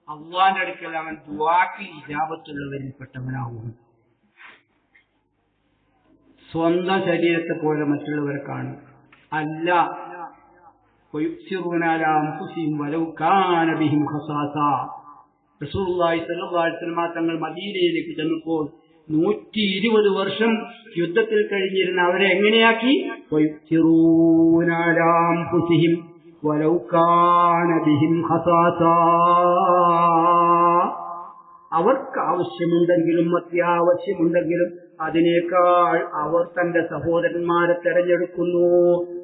അല്ലാഹുവിന്റെ അടുക്കൽ അവൻ ദുആക്ക് ഇജാബത്തുള്ളവരിൽപ്പെട്ടവനാവും. സ്വന്തം ശരീരത്തെ പോലെ മറ്റുള്ളവരെ കാണും അല്ല. റസൂലുള്ളാഹി സ്വല്ലല്ലാഹു അലൈഹി വസല്ലം തങ്ങൾ മദീനയിലേക്ക് ചെന്നപ്പോൾ 120 വർഷം യുദ്ധത്തിൽ കഴിഞ്ഞിരുന്ന അവരെ എങ്ങനെയാക്കി? അവർക്ക് ആവശ്യമുണ്ടെങ്കിലും അത്യാവശ്യമുണ്ടെങ്കിലും അതിനേക്കാൾ അവർ തന്റെ സഹോദരന്മാരെ തെരഞ്ഞെടുക്കുന്നു.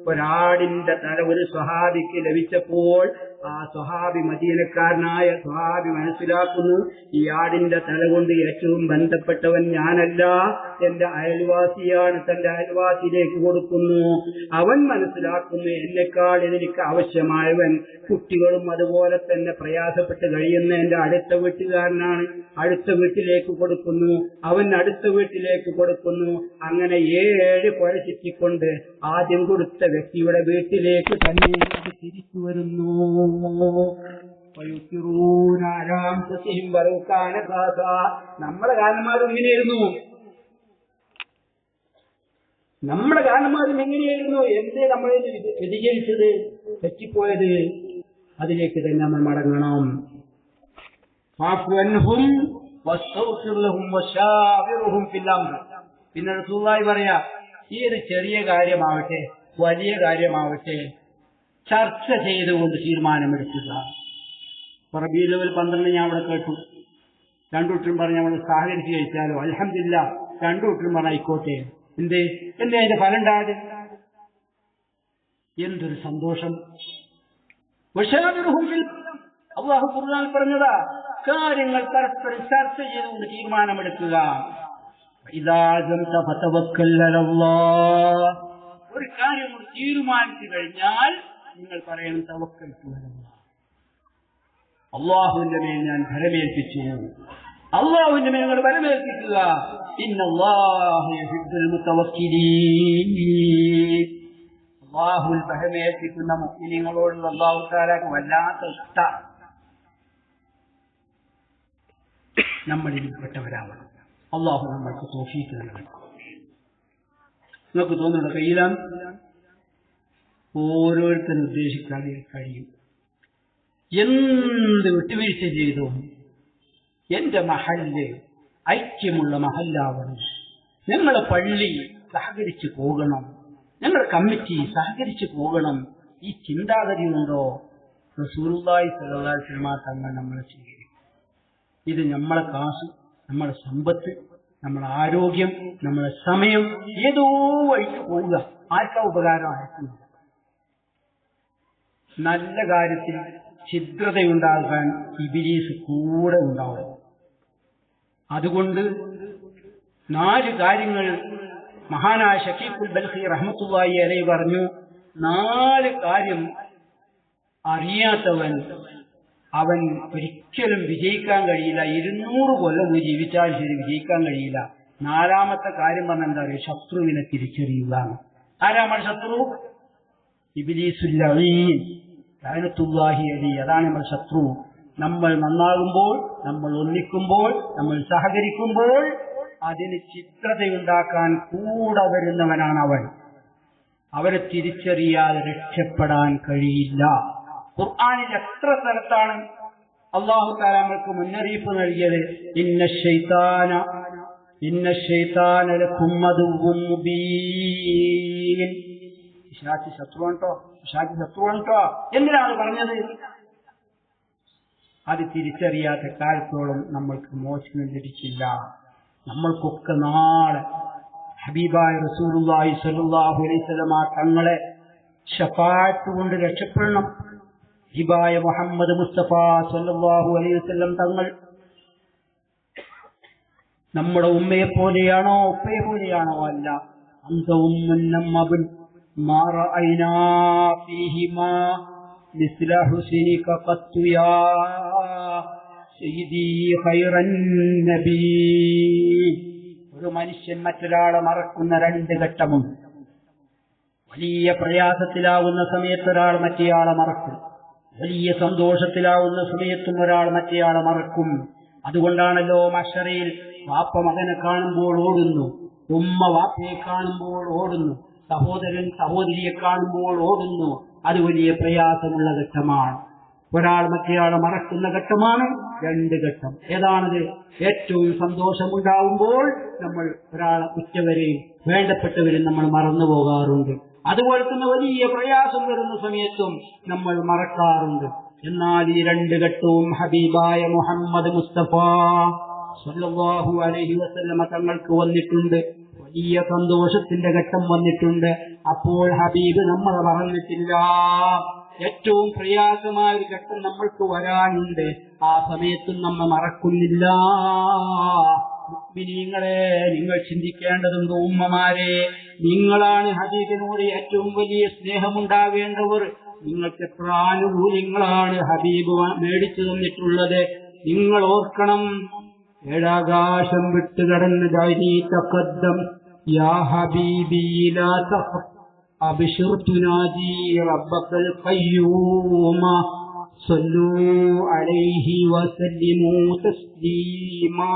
ഒരാടിന്റെ തല ഒരു സ്വഹാബിക്ക് ലഭിച്ചപ്പോൾ ആ സ്വഹാബി, മദീനക്കാരനായ സ്വഹാബി മനസ്സിലാക്കുന്നു, ഈ ആടിന്റെ തല കൊണ്ട് ഏറ്റവും ബന്ധപ്പെട്ടവൻ ഞാനല്ല, എന്റെ അയൽവാസിയാണ്. തന്റെ അയൽവാസിയിലേക്ക് കൊടുക്കുന്നു. അവൻ മനസ്സിലാക്കുന്നു, എന്നെക്കാൾ എനിക്ക് ആവശ്യമായവൻ കുട്ടികളും അതുപോലെ തന്നെ പ്രയാസപ്പെട്ട് കഴിയുന്ന എന്റെ അടുത്ത വീട്ടുകാരനാണ്. അടുത്ത വീട്ടിലേക്ക് കൊടുക്കുന്നു, അവൻ അടുത്ത വീട്ടിലേക്ക് കൊടുക്കുന്നു. അങ്ങനെ 7 പുര ചുറ്റിക്കൊണ്ട് ആദ്യം കൊടുത്ത വ്യക്തിയുടെ വീട്ടിലേക്ക് തന്നെ തിരിച്ചു വരുന്നു. നമ്മുടെ കാരണന്മാരും എങ്ങനെയായിരുന്നു? എന്തേ നമ്മളെ വ്യതിചരിച്ചത്, തെറ്റിപ്പോയത്? അതിലേക്ക് തന്നെ നമ്മൾ മടങ്ങണം. പിന്നെ റസൂലുള്ളാഹി പറയാ, ഈ ഒരു ചെറിയ കാര്യമാവട്ടെ വലിയ കാര്യമാവട്ടെ ചർച്ച ചെയ്തുകൊണ്ട് തീരുമാനമെടുക്കുക. റബീഉൽ അവ്വൽ 12 ഞാൻ അവിടെ കേട്ടു. രണ്ടുകൂട്ടരും പറഞ്ഞ് നമ്മൾ സഹകരിച്ച് കഴിച്ചാലോ? അൽഹംദുലില്ലാഹ്, രണ്ടുകൂട്ടരും പറഞ്ഞായിക്കോട്ടെ. എന്തേ അതിന്റെ ഫലം ഉണ്ടായത്? എന്തൊരു സന്തോഷം! അല്ലാഹു ഖുർആനിൽ പറഞ്ഞതാ, കാര്യങ്ങൾ പരസ്പരം ചർച്ച ചെയ്തുകൊണ്ട് തീരുമാനമെടുക്കുക. ഒരു കാര്യം തീരുമാനിച്ചു കഴിഞ്ഞാൽ നിങ്ങൾ പറയണം, തവക്കൽതു അലല്ലാഹ്, അള്ളാഹുവിന്റെ മേൽ ഞാൻ ഫലമേൽപ്പിച്ചു. അള്ളാഹുവിന്റെ മേൽ നിങ്ങൾ ഫലമേൽപ്പിക്കുക. ഇന്നല്ലാഹ യുഹിബ്ബുൽ മുതവക്കിലീൻ. അള്ളാഹുവിൽ ഫലമേൽപ്പിക്കുന്ന മുഅ്മിനീങ്ങളോട് അല്ലാഹു തആലക്ക് വല്ലാത്ത ഇഷ്ടം. നമ്മളിൽപ്പെട്ടവരാവണം. അള്ളാഹു നമ്മൾക്ക് തൗഫീഖ് നൽകണം. നിങ്ങൾക്ക് തോന്നുന്നുണ്ടോ കയ്യിലാണ്? ഓരോരുത്തരും ഉദ്ദേശിക്കാൻ കഴിയും. എന്ത് വിട്ടുവീഴ്ച ചെയ്തു എന്റെ മഹല്ല് ഐക്യമുള്ള മഹല്ലാവണം, ഞങ്ങളുടെ പള്ളി സഹകരിച്ചു പോകണം, ഞങ്ങളുടെ കമ്മിറ്റി സഹകരിച്ചു പോകണം, ഈ ചിന്താഗതി ഉണ്ടോ? റസൂലുള്ളാഹി സ്വല്ലല്ലാഹു അലൈഹി വസല്ലം തങ്ങൾ നമ്മളെ സ്വീകരിക്കും. ഇത് നമ്മളെ കാശ്, നമ്മുടെ സമ്പത്ത്, നമ്മുടെ ആരോഗ്യം, നമ്മുടെ സമയം ഏതോ വഴിക്ക് പോവുക. ആർക്കാ ഉപകാരം? ആർക്കുന്നില്ല. നല്ല കാര്യത്തിൽ ഛിദ്രതയുണ്ടാകാൻ ഇബ്ലീസ് കൂടെ ഉണ്ടാവും. അതുകൊണ്ട് 4 കാര്യങ്ങൾ മഹാനായ ഷക്കീഖുൽ ബൽഖി റഹ്മത്തുള്ളാഹി അലൈഹി പറഞ്ഞു. 4 കാര്യം അറിയാത്തവൻ അവൻ ഒരിക്കലും വിജയിക്കാൻ കഴിയില്ല. 200 കൊല്ലം ജീവിച്ചാൽ ശരി വിജയിക്കാൻ കഴിയില്ല. 4ാമത്തെ കാര്യം പറഞ്ഞാൽ എന്താ പറയുക? ശത്രുവിനെ തിരിച്ചറിയുക. ആരാമാണ് ശത്രു? ഇബ്ലീസുൽ ലഈൻ ലഅനത്തുല്ലാഹി അലൈഹി. അതാണ് നമ്മുടെ ശത്രു. നമ്മൾ നന്നാകുമ്പോൾ, നമ്മൾ ഒന്നിക്കുമ്പോൾ, നമ്മൾ സഹകരിക്കുമ്പോൾ അതിന് ചിത്രതയുണ്ടാക്കാൻ കൂടെ വരുന്നവനാണ് അവൻ. അവരെ തിരിച്ചറിയാതെ രക്ഷപ്പെടാൻ കഴിയില്ല. ഖുർആനിൽ എത്ര സ്ഥലത്താണ് അല്ലാഹു തആല നമുക്ക് മുന്നറിയിപ്പ് നൽകിയത്? ഇന്ന ശൈത്താന ലക്കും അദുവ്വുൻ മുബീൻ. പിശാച് ശത്രുവാണോ? എന്തിനാണ് പറഞ്ഞത്? അത് തിരിച്ചറിയാത്ത കാലത്തോളം നമ്മൾക്ക് മോചനം ലഭിച്ചില്ല. നമ്മൾക്കൊക്കെ നാളെ ഹബീബായ റസൂലുള്ളാഹി സ്വല്ലല്ലാഹു അലൈഹി വസല്ലം തങ്ങളെ ശഫാഅത്ത് കൊണ്ട് രക്ഷപ്പെടണം. ഹബീബായ മുഹമ്മദ് മുസ്തഫ സ്വല്ലല്ലാഹു അലൈഹി വസല്ലം തങ്ങൾ നമ്മുടെ ഉമ്മയെ പോലെയാണോ, ഉപ്പയെ പോലെയാണോ? അല്ല. അന്ത ഉമ്മുൻ അബുൻ മാ റഅയ്നാ ഫീഹിമാ മിസ്ല ഹുസ്നിക ഖത്തു യാ സയ്യിദി ഖൈറൻ നബി. ഒരു മനുഷ്യൻ മറ്റൊരാളെ മറക്കുന്ന 2 ഘട്ടമുണ്ട്. വലിയ പ്രയാസത്തിലാവുന്ന സമയത്ത് ഒരാൾ മറ്റേയാളെ മറക്കും. വലിയ സന്തോഷത്തിലാവുന്ന സമയത്തും ഒരാൾ മറ്റേയാളെ മറക്കും. അതുകൊണ്ടാണല്ലോ മഹ്ശറിൽ വാപ്പ മകനെ കാണുമ്പോൾ ഓടുന്നു, ഉമ്മ വാപ്പയെ കാണുമ്പോൾ ഓടുന്നു, സഹോദരൻ സഹോദരിയെ കാണുമ്പോൾ ഓടുന്നു. അത് വലിയ പ്രയാസമുള്ള ഘട്ടമാണ്. ഒരാൾ മറ്റേയാളെ മറക്കുന്ന ഘട്ടമാണ് 2 ഘട്ടം. ഏതാണത്? ഏറ്റവും സന്തോഷമുണ്ടാവുമ്പോൾ നമ്മൾ ഒരാളെ ഉറ്റവരെയും വേണ്ടപ്പെട്ടവരെയും നമ്മൾ മറന്നു പോകാറുണ്ട്. അതുപോലെ തന്നെ വലിയ പ്രയാസം വരുന്ന സമയത്തും നമ്മൾ മറക്കാറുണ്ട്. എന്നാൽ ഈ 2 ഘട്ടവും ഹബീബായ മുഹമ്മദ് മുസ്തഫ സ്വല്ലല്ലാഹു അലൈഹി വസല്ലം തങ്ങൾക്ക് വന്നിട്ടുണ്ട്. വലിയ സന്തോഷത്തിന്റെ ഘട്ടം വന്നിട്ടുണ്ട്. അപ്പോൾ ഹബീബ് നമ്മളെ മറന്നിട്ടില്ല. ഏറ്റവും പ്രയാസമായ ഒരു ഘട്ടം നമ്മൾക്ക് വരാനുണ്ട്. ആ സമയത്തും നമ്മൾ മറക്കുന്നില്ല. മുഅ്മിനീങ്ങളെ, നിങ്ങൾ ചിന്തിക്കേണ്ടതുണ്ട്. ഉമ്മമാരെ, നിങ്ങളാണ് ഹബീബിനോട് ഏറ്റവും വലിയ സ്നേഹമുണ്ടാവേണ്ടവർ. നിങ്ങൾക്ക് എത്ര ആനുകൂല്യങ്ങളാണ് ഹബീബ് മേടിച്ചു തന്നിട്ടുള്ളത്. നിങ്ങൾ ഓർക്കണം. 7 ആകാശം വിട്ടുകടന്ന് തഖദ്ദം യാ ഹബീബി ലാ തഖഫ് അബ്ശിർ തുനാജി റബ്ബക്കൽ ഖയ്യൂമ സല്ലൂ അലൈഹി വസല്ലിമൂ തസ്ലീമാ.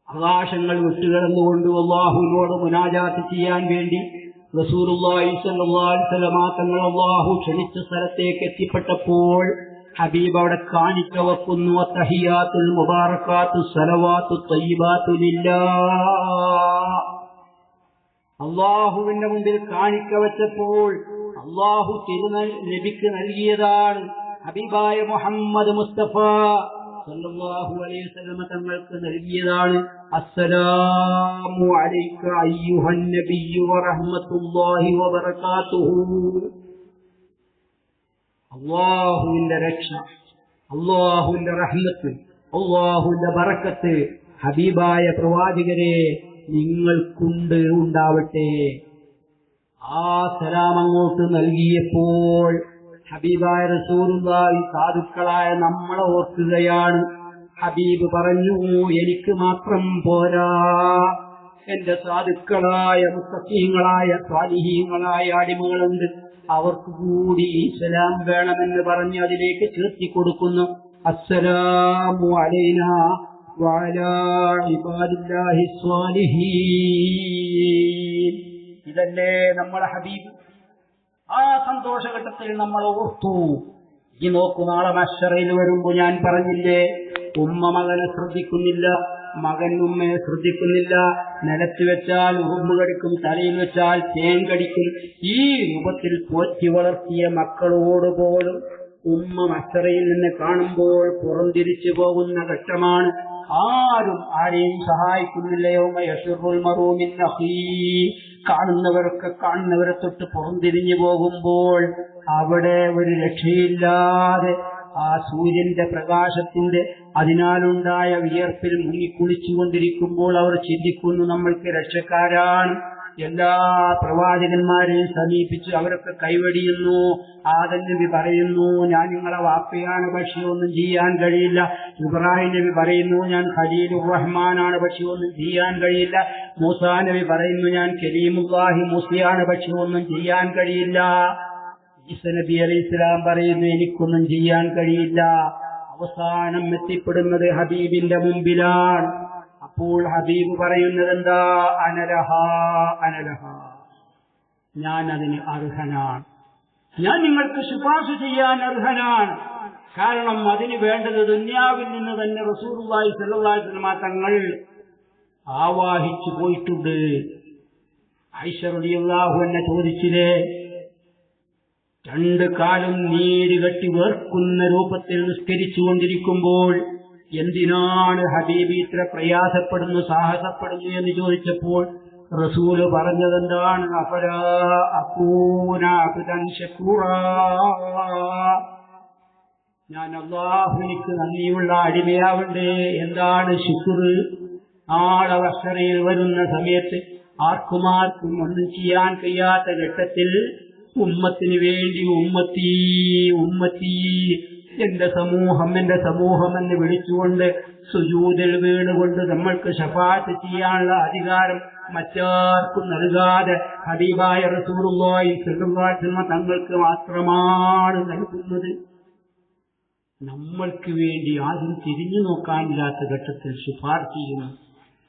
ആകാശങ്ങൾ വിട്ടുകിടന്നുകൊണ്ട് അല്ലാഹുവിനോട് മുനാജാത്ത് ചെയ്യാൻ വേണ്ടി റസൂലുള്ളാഹി സ്വല്ലല്ലാഹു അലൈഹി വസല്ലം തങ്ങൾ അല്ലാഹു ക്ഷണിച്ച സ്ഥലത്തേക്ക് എത്തിപ്പെട്ടപ്പോൾ ഹബീബ് അവിടെ കാണിക്ക വെക്കുന്നു. തഹിയാത്തുൽ മുബാറകാത്തു സലവാത്തു തയ്യിബാത്തു ലില്ലാഹ്. അല്ലാഹുവിന്റെ മുമ്പിൽ കാണിക്ക വെച്ചപ്പോൾ അല്ലാഹു നബിക്ക് നൽകിയതാണ്. ഹബീബായ മുഹമ്മദ് മുസ്തഫ സല്ലല്ലാഹു അലൈഹി വസല്ലം തങ്ങൾക്ക് നൽകിയതാണ്. അസ്സലാമു അലൈക അയ്യുഹൻ നബിയ്യു വറഹ്മത്തുള്ളാഹി വബറകാതുഹു. അല്ലാഹുവിന്റെ രക്ഷ, അല്ലാഹുവിന്റെ റഹ്മത്ത്, അല്ലാഹുവിന്റെ ബറക്കത്ത് ഹബീബായ പ്രവാചകരെ നിങ്ങൾക്കുണ്ട്, ഉണ്ടാവട്ടെ. ആ സലാം അങ്ങോട്ട് നൽകിയപ്പോൾ ഹബീബായ റസൂലുള്ളാഹി സാധുക്കളായ നമ്മളെ ഓർക്കുകയാണ്. ഹബീബ് പറഞ്ഞു, എനിക്ക് മാത്രം പോരാ, എന്റെ സാധുക്കളായ മുത്തഖീങ്ങളായ സ്വാലിഹീങ്ങളായ അടിമകളുണ്ട്, അവർക്ക് കൂടി ഈ സലാം വേണമെന്ന് പറഞ്ഞ് അതിലേക്ക് ചേർത്തി കൊടുക്കുന്നു. അസ്സലാമു അലൈനാ വഅലാ ഇബാദില്ലാഹി സ്വാലിഹീൻ. ഇതല്ലേ നമ്മളെ ഹബീബ്. ആ സന്തോഷഘട്ടത്തിൽ നമ്മൾ ഓർത്തു. ഈ നോക്കു, നാളെ മഹ്ശറയിൽ വരുമ്പോ ഞാൻ പറഞ്ഞില്ലേ, ഉമ്മ മകനെ ശ്രദ്ധിക്കുന്നില്ല, മകൻ ഉമ്മയെ ശ്രദ്ധിക്കുന്നില്ല. നിലത്ത് വെച്ചാൽ ഉറുമ്പ് കടിക്കും, തലയിൽ വെച്ചാൽ തേൻ കടിക്കും. ഈ രൂപത്തിൽ പോറ്റി വളർത്തിയ മക്കളോട് പോലും ഉമ്മ മഹ്ശറയിൽ നിന്ന് കാണുമ്പോൾ പുറംതിരിച്ചു പോകുന്ന ഘട്ടമാണ്. ആരും ആരെയും സഹായിക്കുന്നില്ലയോ. യശുറുൽ മറൂ മിൻ അഖീ. കാണുന്നവരൊക്കെ കാണുന്നവരെ തൊട്ട് പുറംതിരിഞ്ഞു പോകുമ്പോൾ അവിടെ ഒരു രക്ഷയില്ലാതെ ആ സൂര്യന്റെ പ്രകാശത്തിന്റെ അതിനാലുണ്ടായ വിയർപ്പിൽ മുങ്ങിക്കുളിച്ചുകൊണ്ടിരിക്കുമ്പോൾ അവർ ചിന്തിക്കുന്നു, നമ്മൾക്ക് രക്ഷക്കാരാണ്. എല്ലാ പ്രവാചകന്മാരെയും സമീപിച്ച് അവരൊക്കെ കൈവടിയുന്നു. ആദം നബി പറയുന്നു, ഞാൻ നിങ്ങളെ വാപ്പയാണ്, പക്ഷെ ഒന്നും ചെയ്യാൻ കഴിയില്ല. ഇബ്രാഹിം നബി പറയുന്നു, ഞാൻ ഖലീലുർ റഹ്മാനാണ്, പക്ഷെ ഒന്നും ചെയ്യാൻ കഴിയില്ല. മൂസാ നബി പറയുന്നു, ഞാൻ കലീമുല്ലാഹി മൂസയാണ്, പക്ഷെ ഒന്നും ചെയ്യാൻ കഴിയില്ല. ഈസ നബി അലൈഹിസ്സലാം പറയുന്നു, എനിക്കൊന്നും ചെയ്യാൻ കഴിയില്ല. അവസാനം എത്തിപ്പെടുന്നത് ഹബീബിന്റെ മുമ്പിലാണ്. അപ്പോൾ ഹബീബ് പറയുന്നത് എന്താ? അനലഹ അനലഹ, ഞാൻ അതിന് അർഹനാണ്, ഞാൻ നിങ്ങൾക്ക് ശുപാർശ ചെയ്യാൻ അർഹനാണ്. കാരണം അതിന് വേണ്ടത് ദുനിയാവിൽ നിന്ന് തന്നെ റസൂലുള്ളാഹി സ്വല്ലല്ലാഹു അലൈഹി വസല്ലം തങ്ങൾ ആവാഹിച്ചു പോയിട്ടുണ്ട്. ആയിഷ റളിയല്ലാഹു അൻഹ ചോദിച്ചില്ലേ, രണ്ടു കാലും നീര് കെട്ടി വേർക്കുന്ന രൂപത്തിൽ നിസ്കരിച്ചുകൊണ്ടിരിക്കുമ്പോൾ എന്തിനാണ് ഹബീബ് ഇത്ര പ്രയാസപ്പെടുന്നു, സാഹസപ്പെടുന്നു എന്ന് ചോദിച്ചപ്പോൾ റസൂല് പറഞ്ഞതെന്താണ്? അഫലാ അകൂന അബ്ദൻ ശകൂറാ, ഞാൻ അല്ലാഹുവിനിക്ക് നന്ദിയുള്ള അടിമയാവണ്ടേ. എന്താണ് ശുക്ർ? നാളെ മഹ്ശറയിൽ വരുന്ന സമയത്ത് ആർക്കും ഒന്നും ചെയ്യാൻ കഴിയാത്ത ഘട്ടത്തിൽ ഉമ്മത്തിന് വേണ്ടി ഉമ്മത്തി ഉമ്മത്തി, എന്റെ സമൂഹം എന്ന് വിളിച്ചുകൊണ്ട് സുജൂദിൽ വീണുകൊണ്ട് നമ്മൾക്ക് ശഫാഅത്ത് ചെയ്യാനുള്ള അധികാരം മറ്റാർക്കും നൽകാതെ ഹബീബായ റസൂലുള്ളാഹി സ്വല്ലല്ലാഹു അലൈഹി വസല്ലം തങ്ങൾക്ക് മാത്രമാണ് നൽകുന്നത്. നമ്മൾക്ക് വേണ്ടി ആരും തിരിഞ്ഞു നോക്കാനില്ലാത്ത ഘട്ടത്തിൽ ശുപാർശ ചെയ്യുന്നു.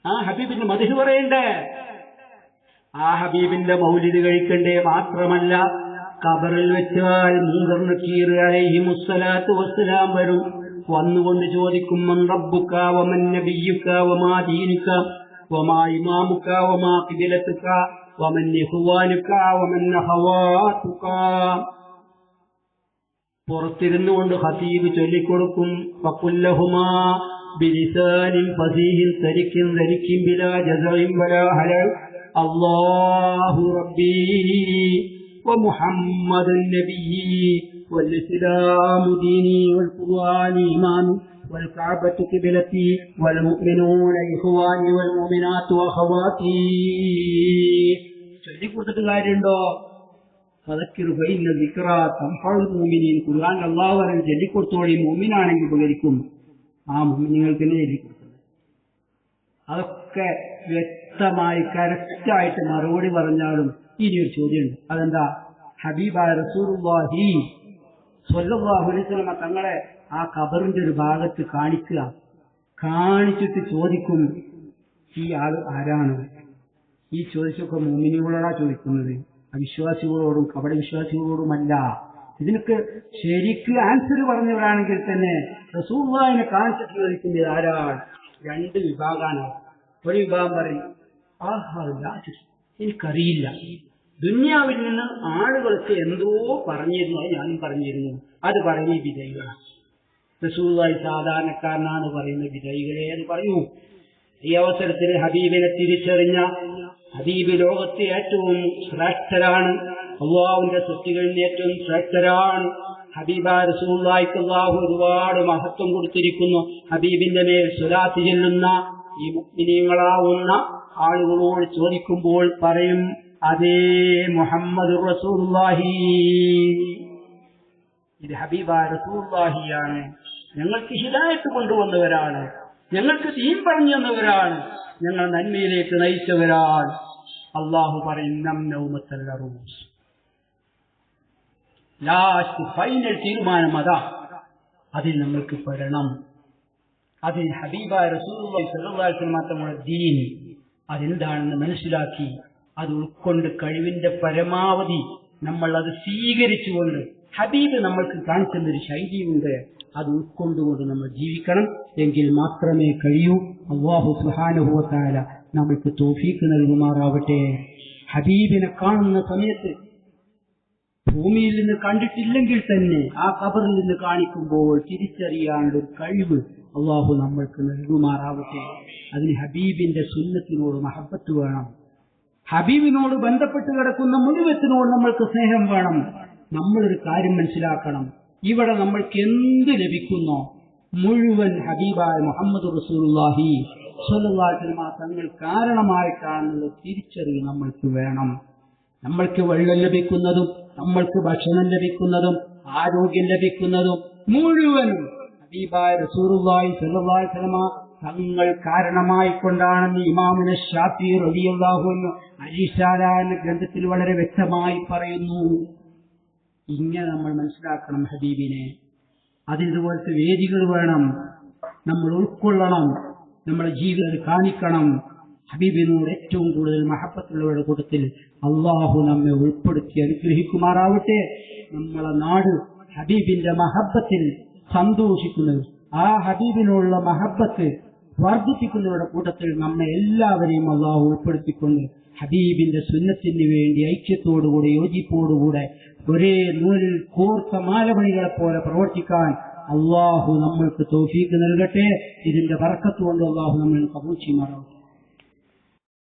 ആ ഹബീബിന്റെ മദ്ഹ് പറയണ്ടേ, ആ ഹബീബിന്റെ മൗലിദ് കഴിക്കണ്ടേ? മാത്രമല്ല ഖബറിൽ വെച്ചാൽ മുൻകർ നക്കീർ അലൈഹിമുസ്സലാത്തു വസ്സലാം വരും. വന്നുകൊണ്ട് ചോദിക്കും, മൻ റബ്ബുക വമൻ നബിയുക വമാ ദീനുക വമാ ഇമാമുക വമാ ഖിബ്ലതുക വമൻ ഇഖ്വാനുക വമൻ അഖവാതുക. പുറത്തിരുന്നുകൊണ്ട് ഖതീബ് ചൊല്ലിക്കൊടുക്കും, ഫഖുല്ലഹുമാ ബിലിസാനിൻ ഫസീഹിൻ സരിക്കിൻ സരിക്കിൻ ബിലാ ജസഇൻ വലാ ഹലൽ അല്ലാഹു റബ്ബി ومحمد النبي والإسلام ديني والقرآن إيماني والكعبة قبلتي والمؤمنون إخواني والمؤمنات أخواتي. ചൊല്ലിക്കൊടുത്തിട്ട് കാര്യമുണ്ടോ? ഫദക്കിർ ഫഇന്ന ദിക്റ തൻഫഉൽ മുഅ്മിനീൻ. ഖുർആൻ അല്ലാഹു പറഞ്ഞു ചൊല്ലിക്കൊടുത്തോളി, മുഅ്മിനാണെങ്കിൽ ഉപകരിക്കും. ആ മുഅ്മിനീങ്ങൾക്ക് തന്നെ ചൊല്ലിക്കൊടുക്കുന്നത്. അതൊക്കെ വ്യക്തമായി കറക്റ്റായിട്ട് മറുപടി പറഞ്ഞാലും ഇനിയൊരു ചോദ്യമുണ്ട്. അതെന്താ? ഹബീബായ റസൂലുള്ളാഹി സ്വല്ലല്ലാഹു അലൈഹി വസല്ലം തങ്ങളെ ആ ഖബറിന്റെ ഒരു ഭാഗത്ത് കാണിച്ചിട്ട് ചോദിക്കും, ഈ ആൾ ആരാണ്? ഈ ചോദിച്ചൊക്കെ മുഅ്മിനീങ്ങളോടാ ചോദിക്കുന്നത്, അവിശ്വാസികളോടും കപട വിശ്വാസികളോടുമല്ല. ഇതിനൊക്കെ ശരിക്ക് ആൻസർ പറഞ്ഞവരാണെങ്കിൽ തന്നെ റസൂലുള്ളാഹിനെ കാണിച്ചിട്ട് ചോദിക്കുന്നത് ആരാണ്? രണ്ട് വിഭാഗമാണ്. ഒരു വിഭാഗം പറയും, എനിക്കറിയില്ല, ദുന്യാവിൽ നിന്ന് ആളുകൾക്ക് എന്തോ പറഞ്ഞിരുന്നു, ഞാനും പറഞ്ഞിരുന്നു, അത് പറയുന്ന വിധേയികളാണ്. റസൂലുള്ളാഹി സാധാരണക്കാരനാണ് പറയുന്ന വിധേയികളെ എന്ന് പറയൂ. ഈ അവസരത്തിൽ ഹബീബിനെ തിരിച്ചറിഞ്ഞ ഹബീബ് ലോകത്തെ ഏറ്റവും ശ്രേഷ്ഠരാണ്, അല്ലാഹുവിന്റെ സൃഷ്ടികളിൽ ഏറ്റവും ശ്രേഷ്ഠരാണ്. ഹബീബായ റസൂലുള്ളാഹിക്ക് അല്ലാഹു ഒരുപാട് മഹത്വം കൊടുത്തിരിക്കുന്നു. ഹബീബിന്റെ മേൽ സ്വലാത്ത് ചെല്ലുന്ന ഈ മുഅ്മിനീങ്ങളാവുന്ന ആളുകളോട് ചോദിക്കുമ്പോൾ പറയും, അതേ മുഹമ്മദ് റസൂലുള്ളാഹി, ഇത് ഹബീബായ റസൂലുള്ളാഹിയാണ്, ഞങ്ങൾക്ക് ഹിദായത്ത് കൊണ്ടുവന്നവരാണ്, ഞങ്ങൾക്ക് ദീൻ പറഞ്ഞു തന്നവരാണ്, ഞങ്ങൾ നന്മയിലേക്ക് നയിച്ചവരാണ്. അള്ളാഹു പറയും, ലാസ്റ്റ് ഫൈനൽ തീരുമാനം അതാ, അതിൽ നമ്മൾക്ക് പെടണം. അതിൽ ഹബീബായ റസൂലുള്ളാഹി സ്വല്ലല്ലാഹു അലൈഹി വസല്ലം തങ്ങളുടെ ദീൻ അതെന്താണെന്ന് മനസ്സിലാക്കി അത് ഉൾക്കൊണ്ട് കഴിവിന്റെ പരമാവധി നമ്മൾ അത് സ്വീകരിച്ചുകൊണ്ട്, ഹബീബ് നമ്മൾക്ക് കാണിച്ചൊരു ശൈലിയുണ്ട്, അത് ഉൾക്കൊണ്ടുകൊണ്ട് നമ്മൾ ജീവിക്കണം. എങ്കിൽ മാത്രമേ കഴിയൂ. അല്ലാഹു സുബ്ഹാനഹു വ തആല നമുക്ക് തൗഫീഖ് നൽകുമാറാവട്ടെ. ഹബീബിനെ കാണുന്ന സമയത്ത് ഭൂമിയിൽ നിന്ന് കണ്ടിട്ടില്ലെങ്കിൽ തന്നെ ആ ഖബറിൽ നിന്ന് കാണിക്കുമ്പോൾ തിരിച്ചറിയാനുള്ള ഒരു കഴിവ് അല്ലാഹു നമ്മൾക്ക് നൽകുമാറാവട്ടെ. അതിന് ഹബീബിന്റെ സുന്നത്തിനോട് മഹബത്ത് വേണം. ഹബീബിനോട് ബന്ധപ്പെട്ട് കിടക്കുന്ന മുഴുവത്തിനോട് നമ്മൾക്ക് സ്നേഹം വേണം. നമ്മളൊരു കാര്യം മനസ്സിലാക്കണം, ഇവിടെ നമ്മൾക്ക് എന്ത് ലഭിക്കുന്നോ മുഴുവൻ ഹബീബായ മുഹമ്മദ് റസൂലുള്ളാഹി സ്വല്ലല്ലാഹു അലൈഹി വസല്ലം തങ്ങൾ കാരണമായിട്ടാണെന്നുള്ള തിരിച്ചറിവ് നമ്മൾക്ക് വേണം. നമ്മൾക്ക് വെള്ളം ലഭിക്കുന്നതും നമ്മൾക്ക് ഭക്ഷണം ലഭിക്കുന്നതും ആരോഗ്യം ലഭിക്കുന്നതും മുഴുവനും ഹബീബായ റസൂലുള്ളാഹി സ്വല്ലല്ലാഹു അലൈഹി വസല്ലം തങ്ങൾ കാരണമായിക്കൊണ്ടാണെന്ന് ഇമാമുന ശാഫിഈ റളിയല്ലാഹു അൻഹു അൽ-റിസാല എന്ന ഗ്രന്ഥത്തിൽ വളരെ വ്യക്തമായി പറയുന്നു. ഇങ്ങനെ നമ്മൾ മനസ്സിലാക്കണം ഹബീബിനെ. അതിതുപോലത്തെ വേദികൾ വേണം, നമ്മൾ ഉൾക്കൊള്ളണം, നമ്മുടെ ജീവിതത്തിൽ കാണിക്കണം. ഹബീബിനോട് ഏറ്റവും കൂടുതൽ മഹബത്തുള്ളവരുടെ കൂട്ടത്തിൽ അള്ളാഹു നമ്മെ ഉൾപ്പെടുത്തി അനുഗ്രഹിക്കുമാറാവട്ടെ. നമ്മളെ നാട് ഹബീബിന്റെ മഹബത്തിൽ സന്തോഷിക്കുന്നത്, ആ ഹബീബിനുള്ള മഹബത്ത് വർദ്ധിപ്പിക്കുന്നവരുടെ കൂട്ടത്തിൽ നമ്മെ എല്ലാവരെയും അള്ളാഹു ഉൾപ്പെടുത്തിക്കൊണ്ട് ഹബീബിന്റെ സുന്നത്തിന് വേണ്ടി ഐക്യത്തോടുകൂടെ യോജിപ്പോടുകൂടെ ഒരേ നൂലിൽ കോർത്ത മാലമണികളെ പോലെ പ്രവർത്തിക്കാൻ അള്ളാഹു നമ്മൾക്ക് തൗഫീഖ് നൽകട്ടെ. ഇതിന്റെ ബർക്കത്ത് കൊണ്ട് അള്ളാഹു നമ്മൾ കബൂൽ ചെയ്യുമാറാവട്ടെ.